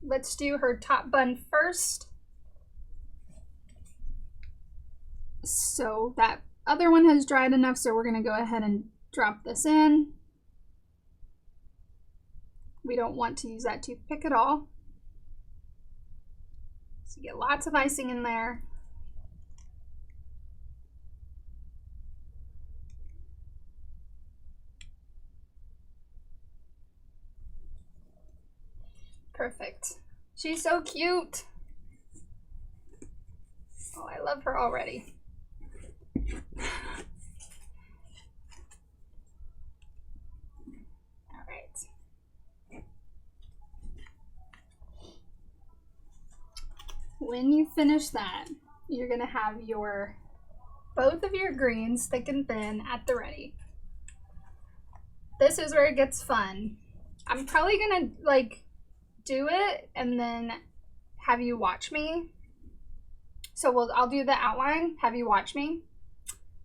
Let's do her top bun first. So that other one has dried enough, so we're gonna go ahead and drop this in. We don't want to use that toothpick at all. So you get lots of icing in there. Perfect. She's so cute. Oh, I love her already. All right. When you finish that, you're gonna have both of your greens, thick and thin, at the ready. This is where it gets fun. I'm probably gonna like do it and then have you watch me. So I'll do the outline, have you watch me,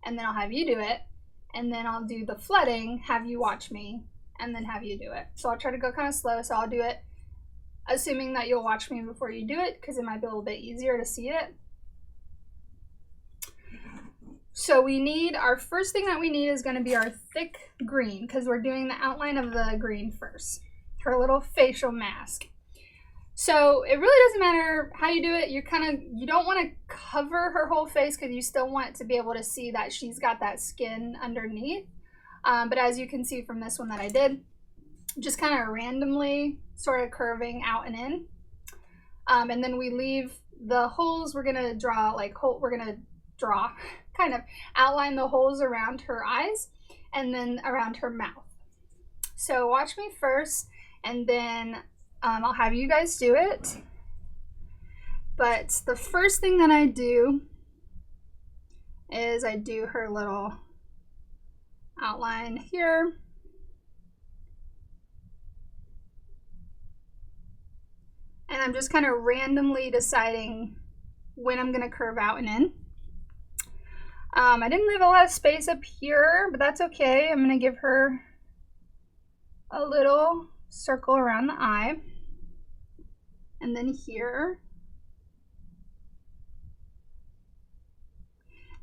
and then I'll have you do it, and then I'll do the flooding, have you watch me, and then have you do it. So I'll try to go kind of slow, so I'll do it assuming that you'll watch me before you do it, because it might be a little bit easier to see it. So we need, our first thing that we need is going to be our thick green, because we're doing the outline of the green first. Her little facial mask. So it really doesn't matter how you do it. You don't want to cover her whole face, because you still want to be able to see that she's got that skin underneath. But as you can see from this one that I did, just kind of randomly sort of curving out and in. And then we leave the holes. We're gonna draw kind of outline the holes around her eyes and then around her mouth. So watch me first, and then I'll have you guys do it. But the first thing that I do is I do her little outline here. And I'm just kind of randomly deciding when I'm gonna curve out and in. I didn't leave a lot of space up here, but that's okay. I'm gonna give her a little circle around the eye. And then here.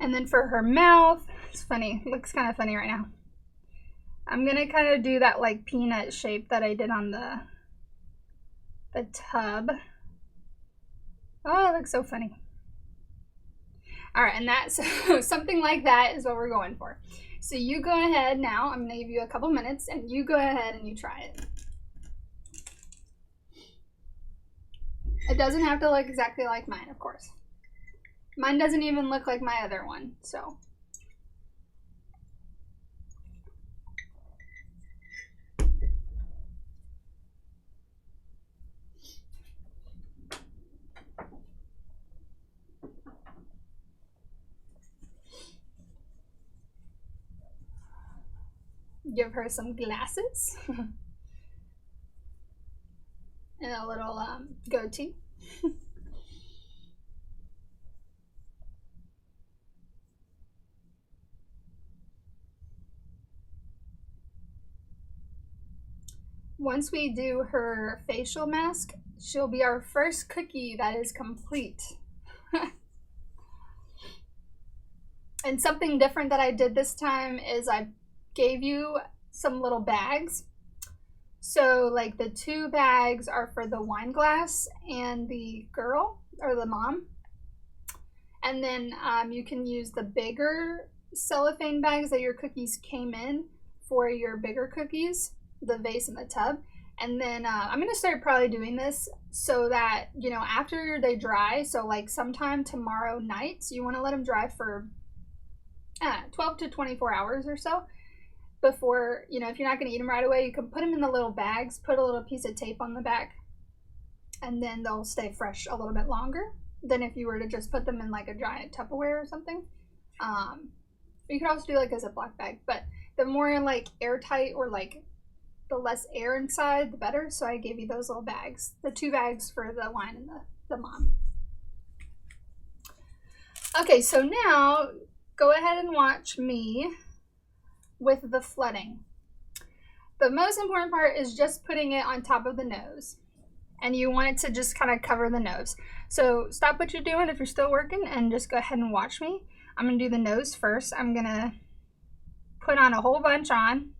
And then for her mouth, it's funny, it looks kind of funny right now. I'm gonna kind of do that like peanut shape that I did on the tub. Oh, it looks so funny. All right, and that's something like that is what we're going for. So you go ahead now. I'm gonna give you a couple minutes, and you go ahead and you try it. It doesn't have to look exactly like mine, of course. Mine doesn't even look like my other one, so. Give her some glasses and a little goatee. once we do her facial mask, she'll be our first cookie that is complete. And something different that I did this time is I gave you some little bags. So like the 2 bags are for the wine glass and the girl or the mom. And then you can use the bigger cellophane bags that your cookies came in for your bigger cookies, the vase and the tub. And then I'm going to start probably doing this so that, you know, after they dry, so like sometime tomorrow night, so you want to let them dry for 12 to 24 hours or so before, you know, if you're not going to eat them right away, you can put them in the little bags, put a little piece of tape on the back, and then they'll stay fresh a little bit longer than if you were to just put them in like a giant Tupperware or something. You could also do like a Ziploc bag, but the more like airtight or like the less air inside, the better. So I gave you those little bags, the 2 bags for the wine and the mom. Okay, so now go ahead and watch me with the flooding. The most important part is just putting it on top of the nose. And you want it to just kind of cover the nose. So stop what you're doing if you're still working and just go ahead and watch me. I'm going to do the nose first. I'm going to put on a whole bunch on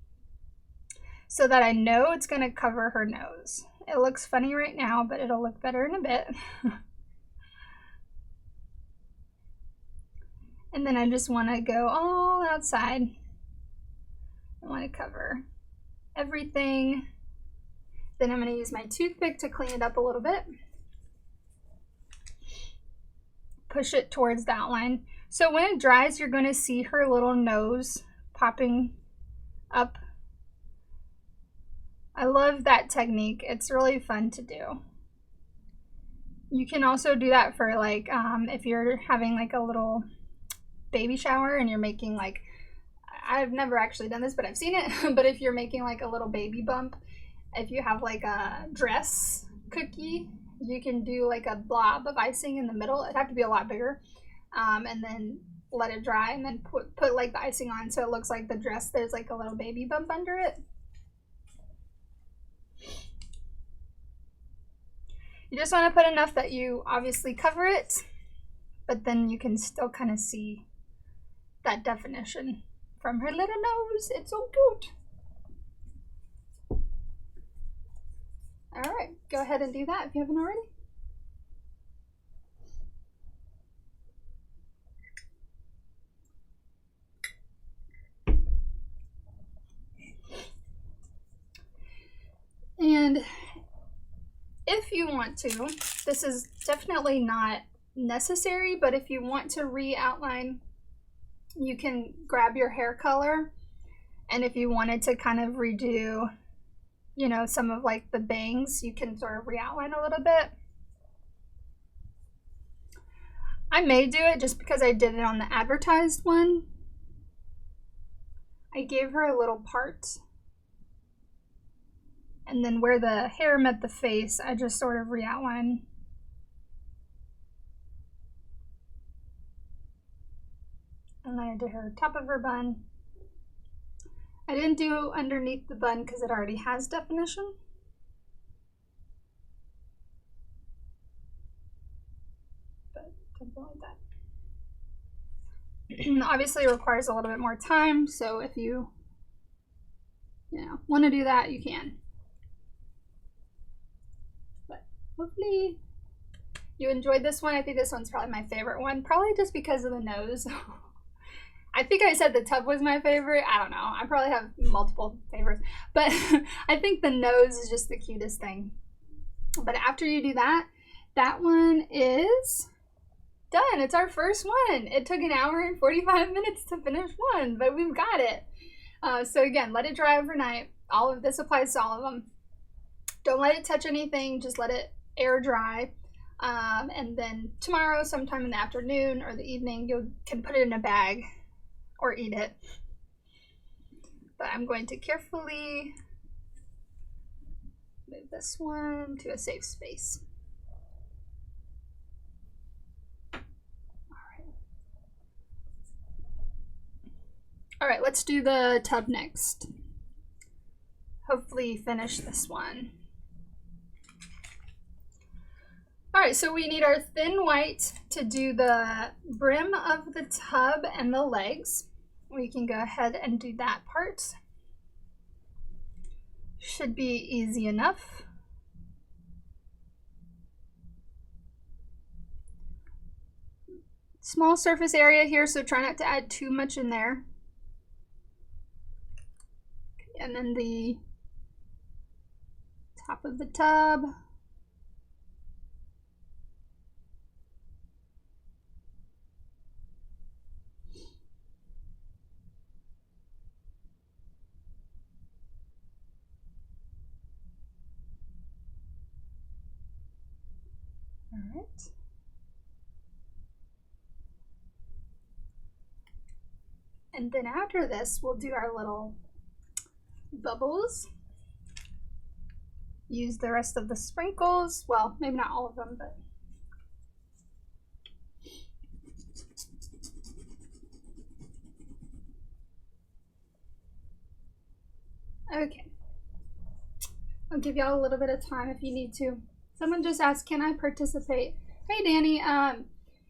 so that I know it's going to cover her nose. It looks funny right now, but it'll look better in a bit. And then I just want to go all outside. I want to cover everything. Then I'm going to use my toothpick to clean it up a little bit. Push it towards the outline. So when it dries, you're going to see her little nose popping up. I love that technique. It's really fun to do. You can also do that for like if you're having like a little baby shower and you're making like, I've never actually done this, but I've seen it. But if you're making like a little baby bump, if you have like a dress cookie, you can do like a blob of icing in the middle. It'd have to be a lot bigger. And then let it dry and then put like the icing on so it looks like the dress, there's like a little baby bump under it. You just want to put enough that you obviously cover it, but then you can still kind of see that definition from her little nose. It's so cute. All right, go ahead and do that if you haven't already. And if you want to, this is definitely not necessary, but if you want to re-outline, you can grab your hair color, and if you wanted to kind of redo, you know, some of like the bangs, you can sort of re-outline a little bit. I may do it just because I did it on the advertised one. I gave her a little part, and then where the hair met the face, I just sort of re-outline. And then I did her top of her bun. I didn't do underneath the bun because it already has definition. But something like that. Obviously it requires a little bit more time, so if you want to do that, you can. But hopefully you enjoyed this one. I think this one's probably my favorite one, probably just because of the nose. I think I said the tub was my favorite. I don't know. I probably have multiple favorites, but I think the nose is just the cutest thing. But after you do that, that one is done. It's our first one. It took an hour and 45 minutes to finish one, but we've got it. So again, let it dry overnight. All of this applies to all of them. Don't let it touch anything. Just let it air dry. And then tomorrow, sometime in the afternoon or the evening, you can put it in a bag or eat it. But I'm going to carefully move this one to a safe space. All right, let's do the tub next. hopefully finish this one. All right, so we need our thin white to do the brim of the tub and the legs. We can go ahead and do that part. Should be easy enough. Small surface area here, so try not to add too much in there. And then the top of the tub. All right. And then after this, we'll do our little bubbles. Use the rest of the sprinkles. Well, maybe not all of them, but okay. I'll give y'all a little bit of time if you need to. Someone just asked, can I participate? Hey, Danny,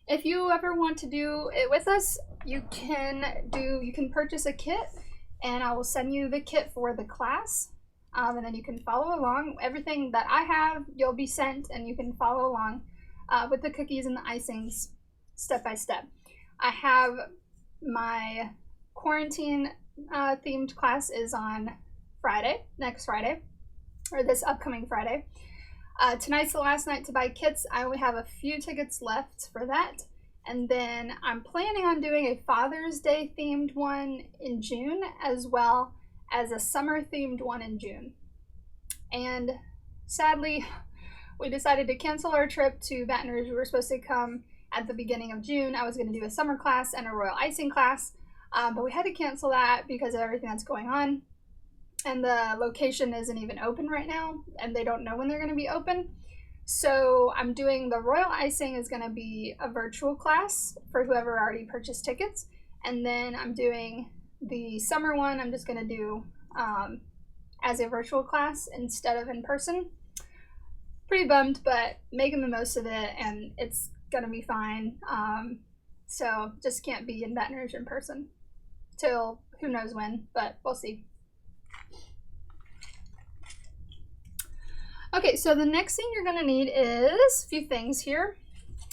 if you ever want to do it with us, you can purchase a kit and I will send you the kit for the class. And then you can follow along. Everything that I have, you'll be sent and you can follow along with the cookies and the icings step by step. I have my quarantine themed class is on Friday, next Friday, or this upcoming Friday. Tonight's the last night to buy kits. I only have a few tickets left for that. And then I'm planning on doing a Father's Day themed one in June, as well as a summer themed one in June. And sadly, we decided to cancel our trip to Baton Rouge. We were supposed to come at the beginning of June. I was going to do a summer class and a royal icing class, but we had to cancel that because of everything that's going on. And the location isn't even open right now, and they don't know when they're going to be open. So I'm doing the royal icing is going to be a virtual class for whoever already purchased tickets. And then I'm doing the summer one, I'm just going to do as a virtual class instead of in person. Pretty bummed, but making the most of it, and it's going to be fine. So just can't be in Baton Rouge in person till who knows when, but we'll see. Okay, so the next thing you're going to need is a few things here.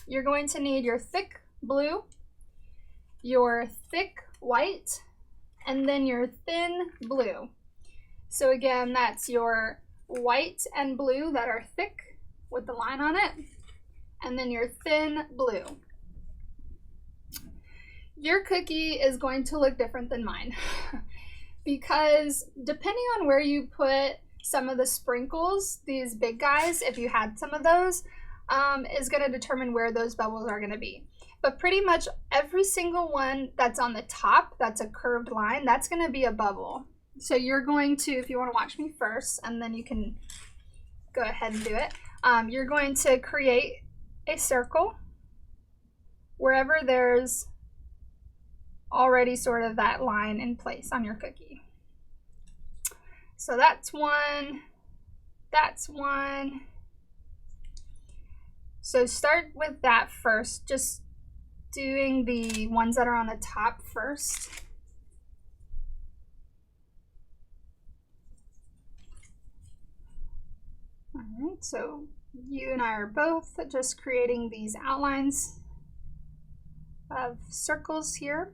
You're going to need your thick blue, your thick white, and then your thin blue. So again, that's your white and blue that are thick with the line on it, and then your thin blue. Your cookie is going to look different than mine because depending on where you put some of the sprinkles, these big guys, if you had some of those, is going to determine where those bubbles are going to be. But pretty much every single one that's on the top, that's a curved line, that's going to be a bubble. So you're going to, if you want to watch me first, and then you can go ahead and do it, you're going to create a circle wherever there's already sort of that line in place on your cookie. So that's one, that's one. So start with that first, just doing the ones that are on the top first. All right, so you and I are both just creating these outlines of circles here.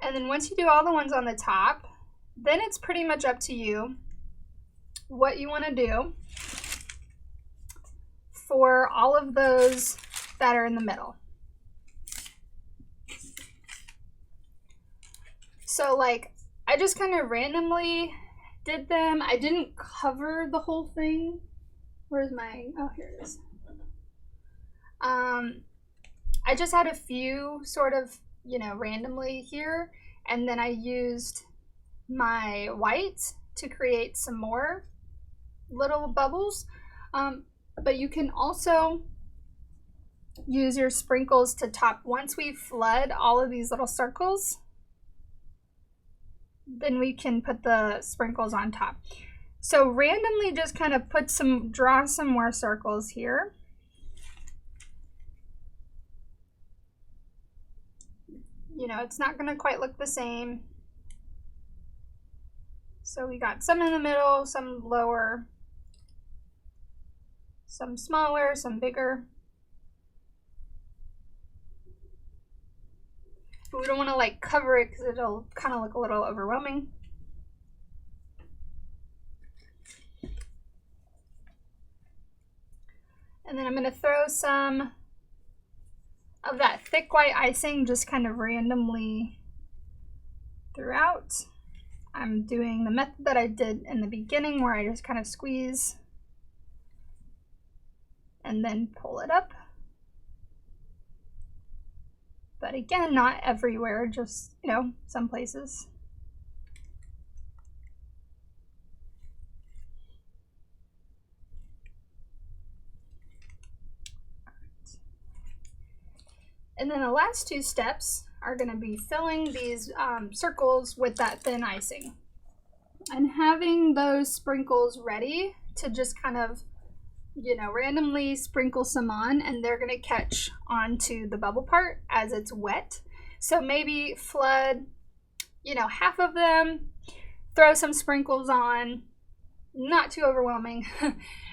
And then once you do all the ones on the top, then it's pretty much up to you what you want to do for all of those that are in the middle. So like, I just kind of randomly did them. I didn't cover the whole thing. Where's my, oh, here it is. I just had a few sort of, you know, randomly here, and then I used my white to create some more little bubbles. But you can also use your sprinkles to top. Once we flood all of these little circles, then we can put the sprinkles on top. So randomly just kind of draw some more circles here. You know, it's not gonna quite look the same. So we got some in the middle, some lower, some smaller, some bigger. But we don't want to like cover it because it'll kind of look a little overwhelming. And then I'm going to throw some of that thick white icing just kind of randomly throughout. I'm doing the method that I did in the beginning where I just kind of squeeze and then pull it up. But again, not everywhere, just, you know, some places. And then the last two steps are going to be filling these circles with that thin icing. And having those sprinkles ready to just kind of, you know, randomly sprinkle some on, and they're going to catch onto the bubble part as it's wet. So maybe flood, you know, half of them, throw some sprinkles on, not too overwhelming,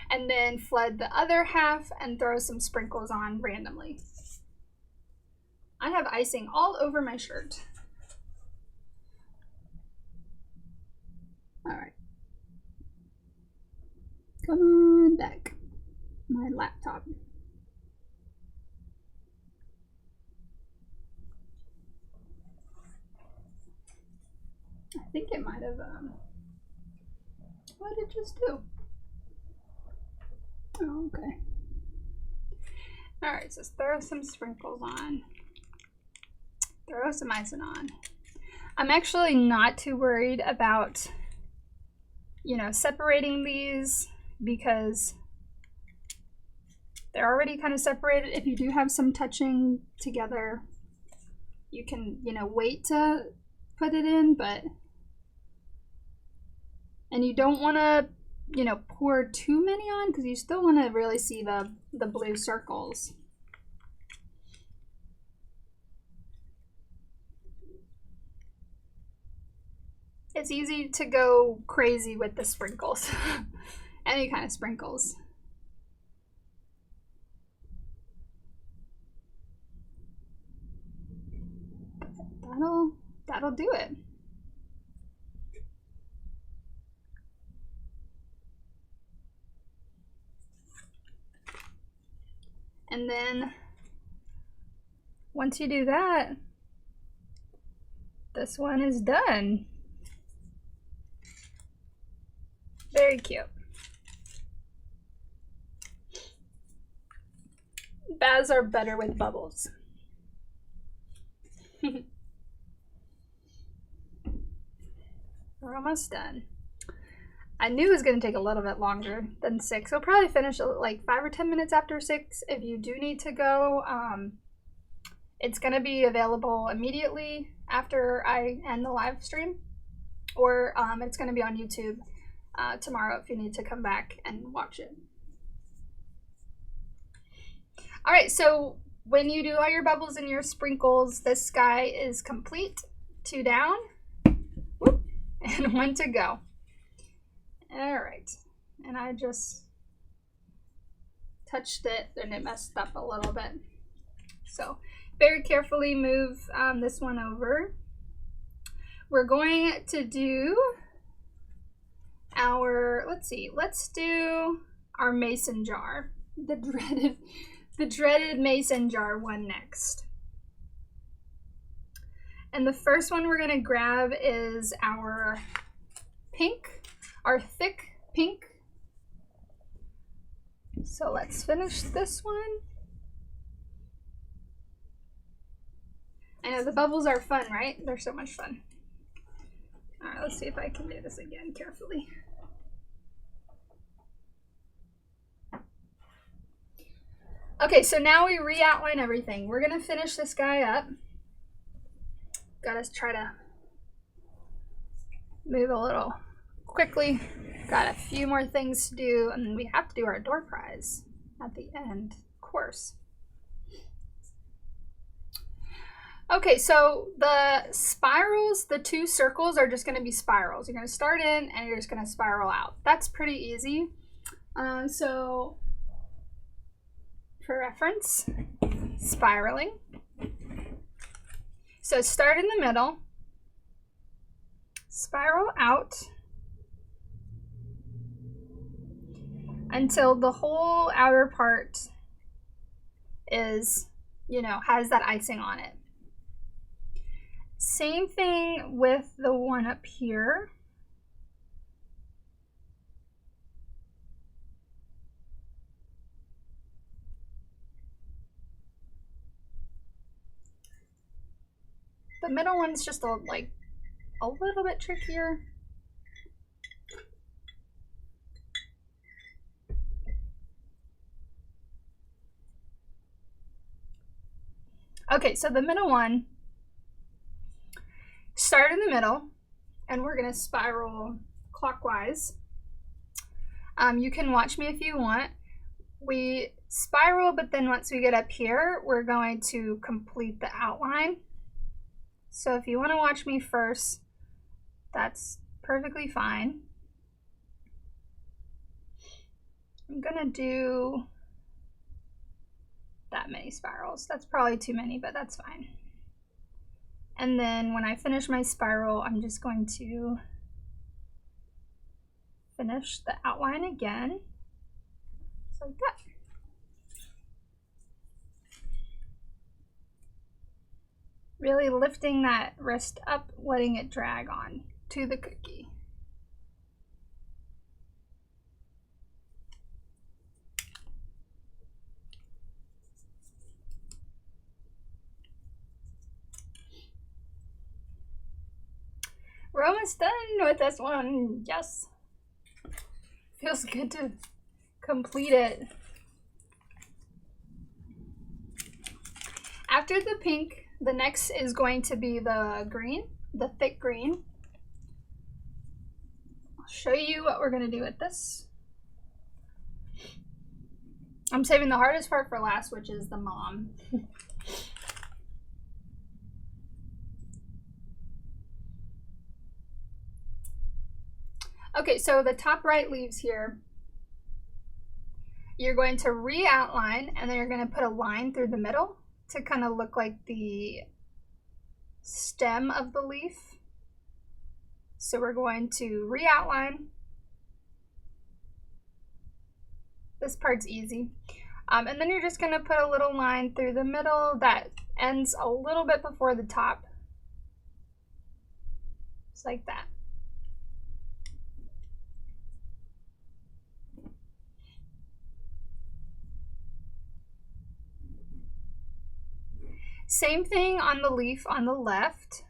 and then flood the other half and throw some sprinkles on randomly. I have icing all over my shirt. All right. Come on back. My laptop. I think it might have, what did it just do? Oh, okay. All right, so throw some sprinkles on. Throw some icing on. I'm actually not too worried about, you know, separating these because they're already kind of separated. If you do have some touching together, you can, you know, wait to put it in, and you don't want to, you know, pour too many on because you still want to really see the blue circles. It's easy to go crazy with the sprinkles. Any kind of sprinkles. That'll do it. And then once you do that, this one is done. Very cute. Baths are better with bubbles. We're almost done. I knew it was going to take a little bit longer than 6. We'll probably finish like 5 or 10 minutes after 6. If you do need to go, it's going to be available immediately after I end the live stream, or it's going to be on YouTube tomorrow if you need to come back and watch it. All right, so when you do all your bubbles and your sprinkles, this guy is complete. 2 down, whoop, and 1 to go. All right, and I just touched it and it messed up a little bit. So very carefully move this one over. We're going to do our, let's do our mason jar, the dreaded mason jar one next. And the first one we're going to grab is our pink, our thick pink. So let's finish this one. I know the bubbles are fun, right? They're so much fun. All right, let's see if I can do this again carefully. Okay, so now we re-outline everything. We're gonna finish this guy up. Gotta try to move a little quickly. Got a few more things to do, and then we have to do our door prize at the end, of course. Okay, so the spirals, the 2 circles are just going to be spirals. You're going to start in and you're just going to spiral out. That's pretty easy. So for reference, spiraling. So start in the middle, spiral out until the whole outer part is, you know, has that icing on it. Same thing with the one up here. The middle one's just a little bit trickier. Okay, so the middle one, start in the middle, and we're gonna spiral clockwise. You can watch me if you want. We spiral, but then once we get up here, we're going to complete the outline. So if you want to watch me first, that's perfectly fine. I'm gonna do that many spirals. That's probably too many, but that's fine. And then when I finish my spiral, I'm just going to finish the outline again, just like that. Really lifting that wrist up, letting it drag on to the cookie. We're almost done with this one. Yes. Feels good to complete it. After the pink, the next is going to be the green, the thick green. I'll show you what we're going to do with this. I'm saving the hardest part for last, which is the mom. Okay, so the top right leaves here, you're going to re-outline, and then you're going to put a line through the middle to kind of look like the stem of the leaf. So we're going to re-outline. This part's easy. And then you're just going to put a little line through the middle that ends a little bit before the top. Just like that. Same thing on the leaf on the left.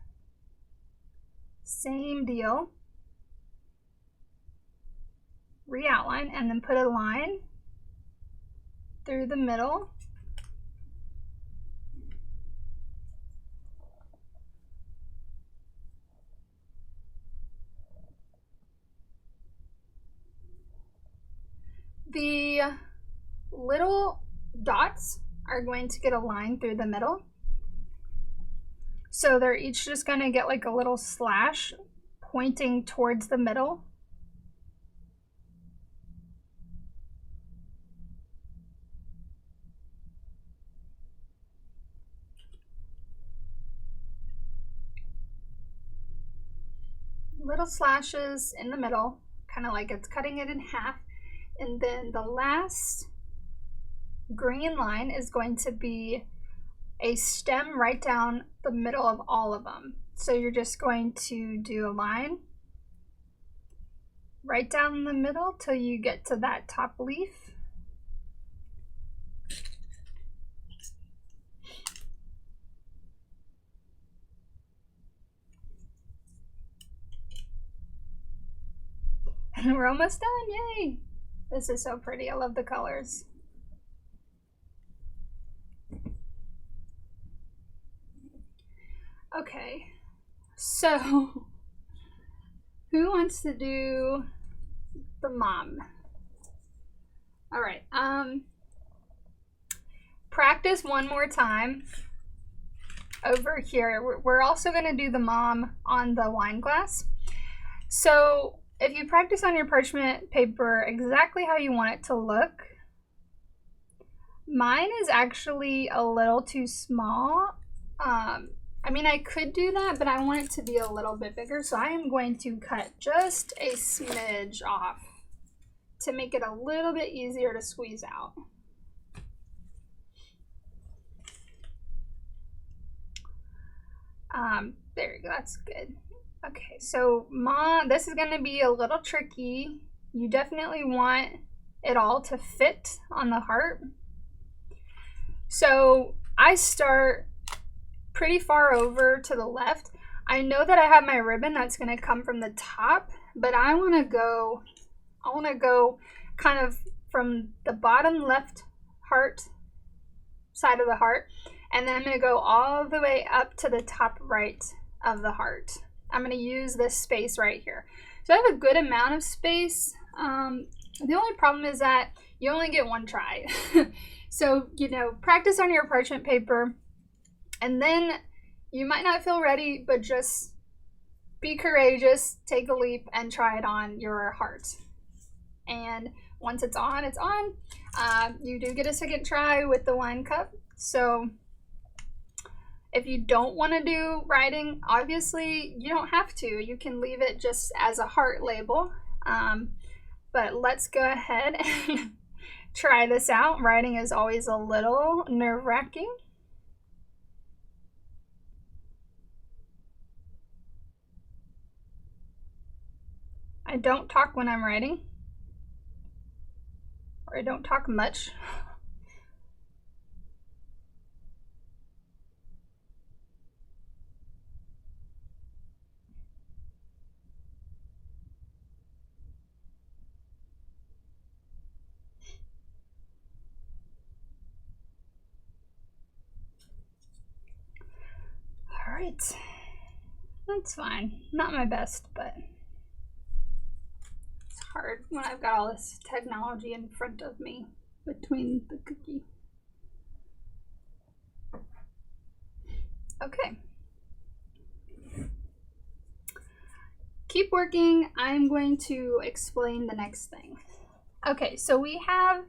Same deal. Re-outline and then put a line through the middle. The little dots are going to get a line through the middle. So they're each just going to get like a little slash pointing towards the middle. Little slashes in the middle, kind of like it's cutting it in half. And then the last green line is going to be a stem right down the middle of all of them. So you're just going to do a line right down the middle till you get to that top leaf. And we're almost done, yay! This is so pretty, I love the colors. Okay, so Who wants to do the mom? All right. Practice one more time over here. We're also going to do the mom on the wine glass. So if you practice on your parchment paper exactly how you want it to look, mine is actually a little too small. I mean, I could do that, but I want it to be a little bit bigger. So I am going to cut just a smidge off to make it a little bit easier to squeeze out. There you go, that's good. Okay, so this is gonna be a little tricky. You definitely want it all to fit on the heart. So I start pretty far over to the left. I know that I have my ribbon that's gonna come from the top, but I wanna go kind of from the bottom left heart side of the heart, and then I'm going to go all the way up to the top right of the heart. I'm going to use this space right here. So I have a good amount of space. The only problem is that you only get one try. So, you know, practice on your parchment paper, and then you might not feel ready, but just be courageous, take a leap, and try it on your heart. And once it's on, it's on. You do get a second try with the wine cup. So if you don't want to do writing, obviously you don't have to. You can leave it just as a heart label. But let's go ahead and try this out. Writing is always a little nerve-wracking. I don't talk when I'm writing, or I don't talk much. All right, that's fine. Not my best, but it's hard when I've got all this technology in front of me between the cookie. Okay. Keep working. I'm going to explain the next thing. Okay, so we have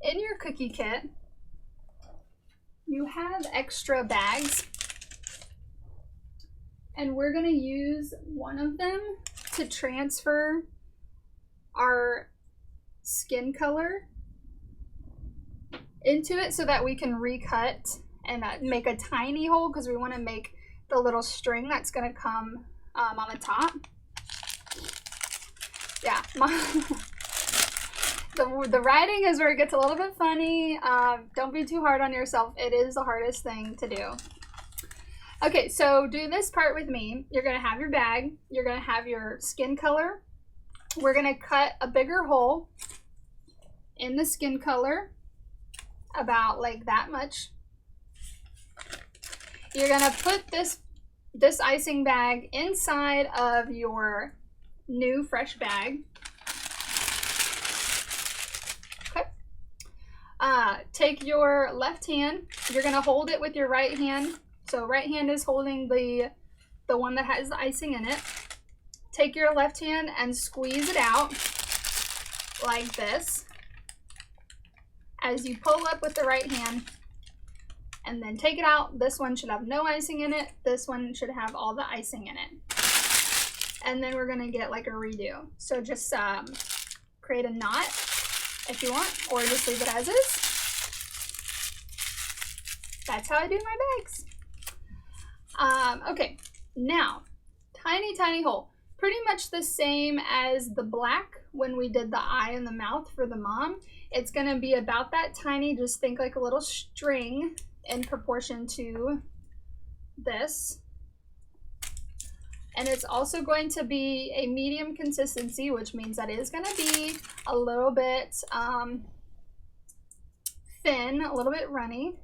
in your cookie kit, you have extra bags, and we're going to use one of them to transfer our skin color into it so that we can recut and make a tiny hole, because we want to make the little string that's going to come on the top. Yeah, the writing is where it gets a little bit funny. Don't be too hard on yourself. It is the hardest thing to do. Okay, so do this part with me. You're going to have your bag. You're going to have your skin color. We're going to cut a bigger hole in the skin color, about like that much. You're going to put this icing bag inside of your new fresh bag. Okay. Take your left hand. You're going to hold it with your right hand. So right hand is holding the one that has the icing in it. Take your left hand and squeeze it out like this as you pull up with the right hand, and then take it out. This one should have no icing in it. This one should have all the icing in it. And then we're gonna get like a redo. So just create a knot if you want, or just leave it as is. That's how I do my bags. Okay, now, tiny hole. Pretty much the same as the black when we did the eye and the mouth for the mom. It's gonna be about that tiny, just think like a little string in proportion to this. And it's also going to be a medium consistency, which means that it is gonna be a little bit thin, a little bit runny.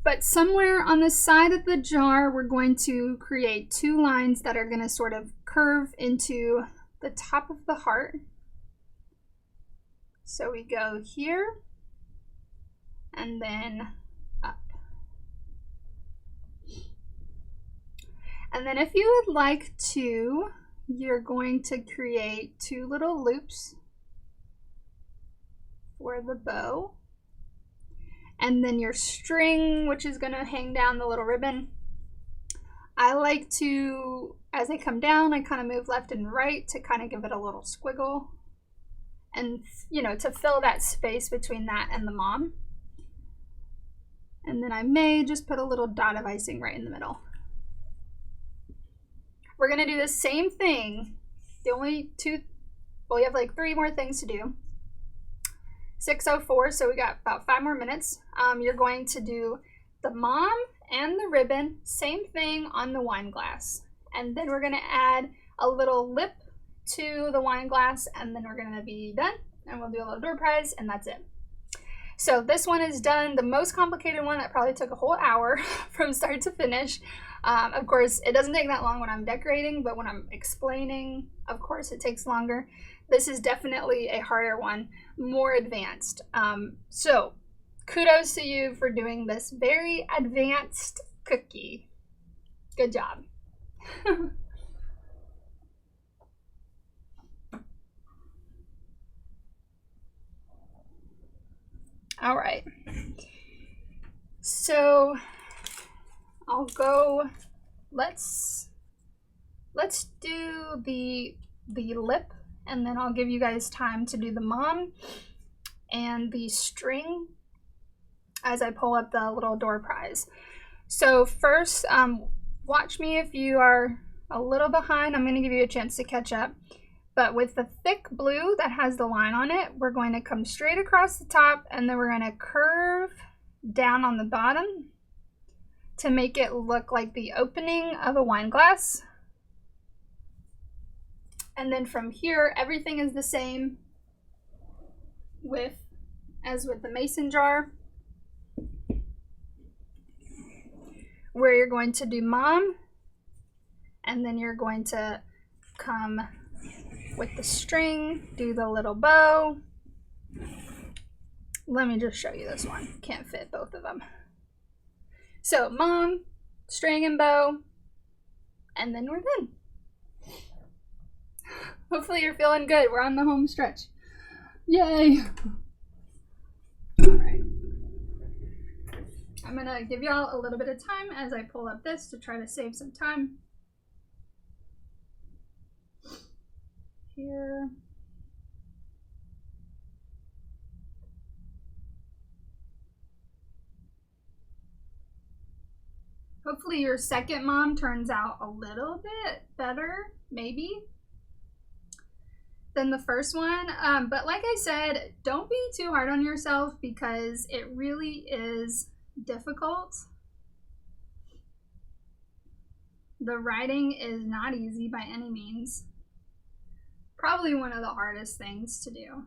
But somewhere on the side of the jar, we're going to create two lines that are going to sort of curve into the top of the heart. So we go here and then up. And then if you would like to, you're going to create 2 little loops for the bow. And then your string, which is going to hang down the little ribbon. I like to, as I come down, I kind of move left and right to kind of give it a little squiggle. And, you know, to fill that space between that and the mom. And then I may just put a little dot of icing right in the middle. We're going to do the same thing. The only 2, well, we have like 3 more things to do. 6:04, so we got about 5 more minutes. You're going to do the mom and the ribbon, same thing on the wine glass. And then we're going to add a little lip to the wine glass, and then we're going to be done, and we'll do a little door prize, and that's it. So this one is done. The most complicated one that probably took a whole hour from start to finish. Of course, it doesn't take that long when I'm decorating, but when I'm explaining, of course, it takes longer. This is definitely a harder one, more advanced. So kudos to you for doing this very advanced cookie. Good job. All right. So I'll go, let's do the lip, and then I'll give you guys time to do the mom and the string as I pull up the little door prize. So first, watch me if you are a little behind. I'm going to give you a chance to catch up. But with the thick blue that has the line on it, we're going to come straight across the top, and then we're going to curve down on the bottom to make it look like the opening of a wine glass. And then from here, everything is the same as with the mason jar, where you're going to do mom, and then you're going to come with the string, do the little bow. Let me just show you this one. Can't fit both of them. So mom, string and bow, and then we're done. Hopefully you're feeling good. We're on the home stretch. Yay. All right. I'm gonna give y'all a little bit of time as I pull up this to try to save some time. Here. Hopefully your second mom turns out a little bit better, maybe, than the first one. But like I said, don't be too hard on yourself because it really is difficult. The writing is not easy by any means. Probably one of the hardest things to do.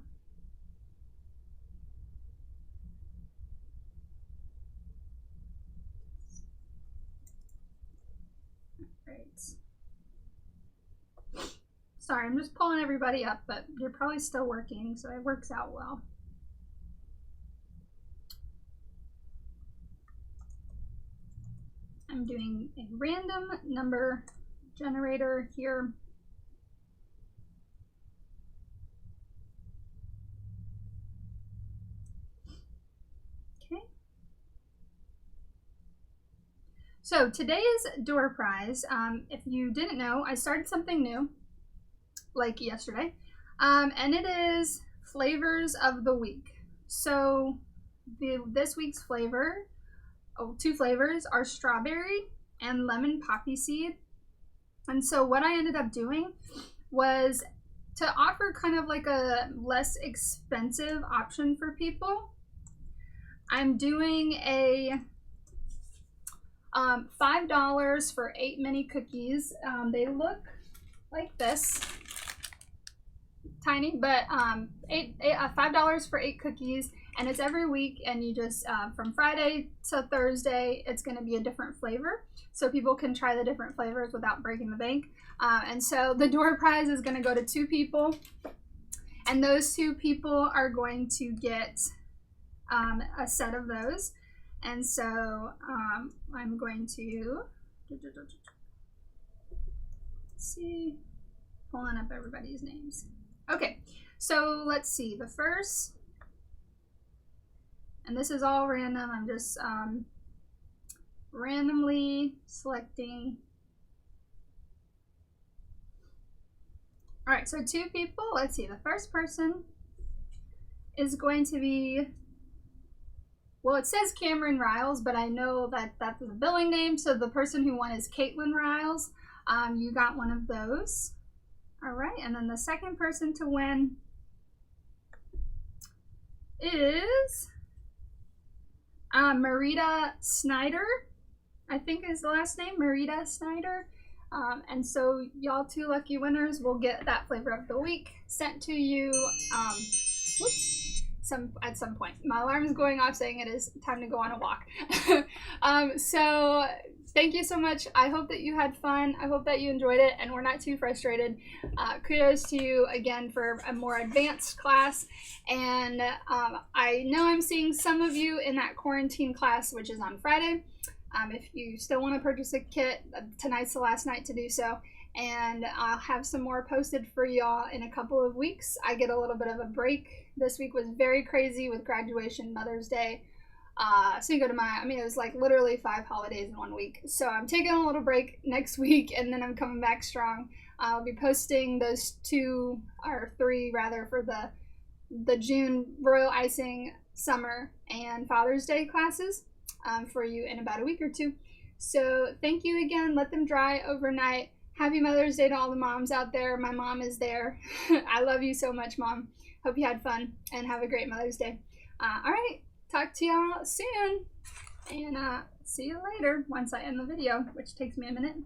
Sorry, I'm just pulling everybody up, but you're probably still working, so it works out well. I'm doing a random number generator here. Okay. So today's door prize, if you didn't know, I started something new like yesterday, and it is flavors of the week. So this week's flavor, 2 flavors, are strawberry and lemon poppy seed. And so what I ended up doing was to offer kind of like a less expensive option for people. I'm doing a $5 for 8 mini cookies. They look like this. Tiny, but $5 for 8 cookies, and it's every week, and you just from Friday to Thursday it's going to be a different flavor, so people can try the different flavors without breaking the bank. And so the door prize is going to go to 2 people, and those 2 people are going to get a set of those. And so I'm going to see, pulling up everybody's names. Okay, so let's see, the first, and this is all random, I'm just randomly selecting. All right, so 2 people, let's see, the first person is going to be, well, it says Cameron Riles, but I know that that's the billing name, so the person who won is Caitlin Riles. You got one of those. All right, and then the second person to win is Marita Snyder, I think is the last name, Marita Snyder. And so y'all 2 lucky winners will get that flavor of the week sent to you at some point. My alarm is going off saying it is time to go on a walk. So thank you so much. I hope that you had fun. I hope that you enjoyed it and we're not too frustrated. Kudos to you again for a more advanced class. And I know I'm seeing some of you in that quarantine class, which is on Friday. If you still want to purchase a kit, tonight's the last night to do so. And I'll have some more posted for y'all in a couple of weeks. I get a little bit of a break. This week was very crazy with graduation, Mother's Day, Cinco de Mayo. I mean, it was like literally 5 holidays in 1 week. So I'm taking a little break next week, and then I'm coming back strong. I'll be posting those 2 or 3 rather for the June Royal Icing Summer and Father's Day classes for you in about a week or 2. So thank you again. Let them dry overnight. Happy Mother's Day to all the moms out there. My mom is there. I love you so much, Mom. Hope you had fun and have a great Mother's Day. All right, talk to y'all soon, and see you later once I end the video, which takes me a minute.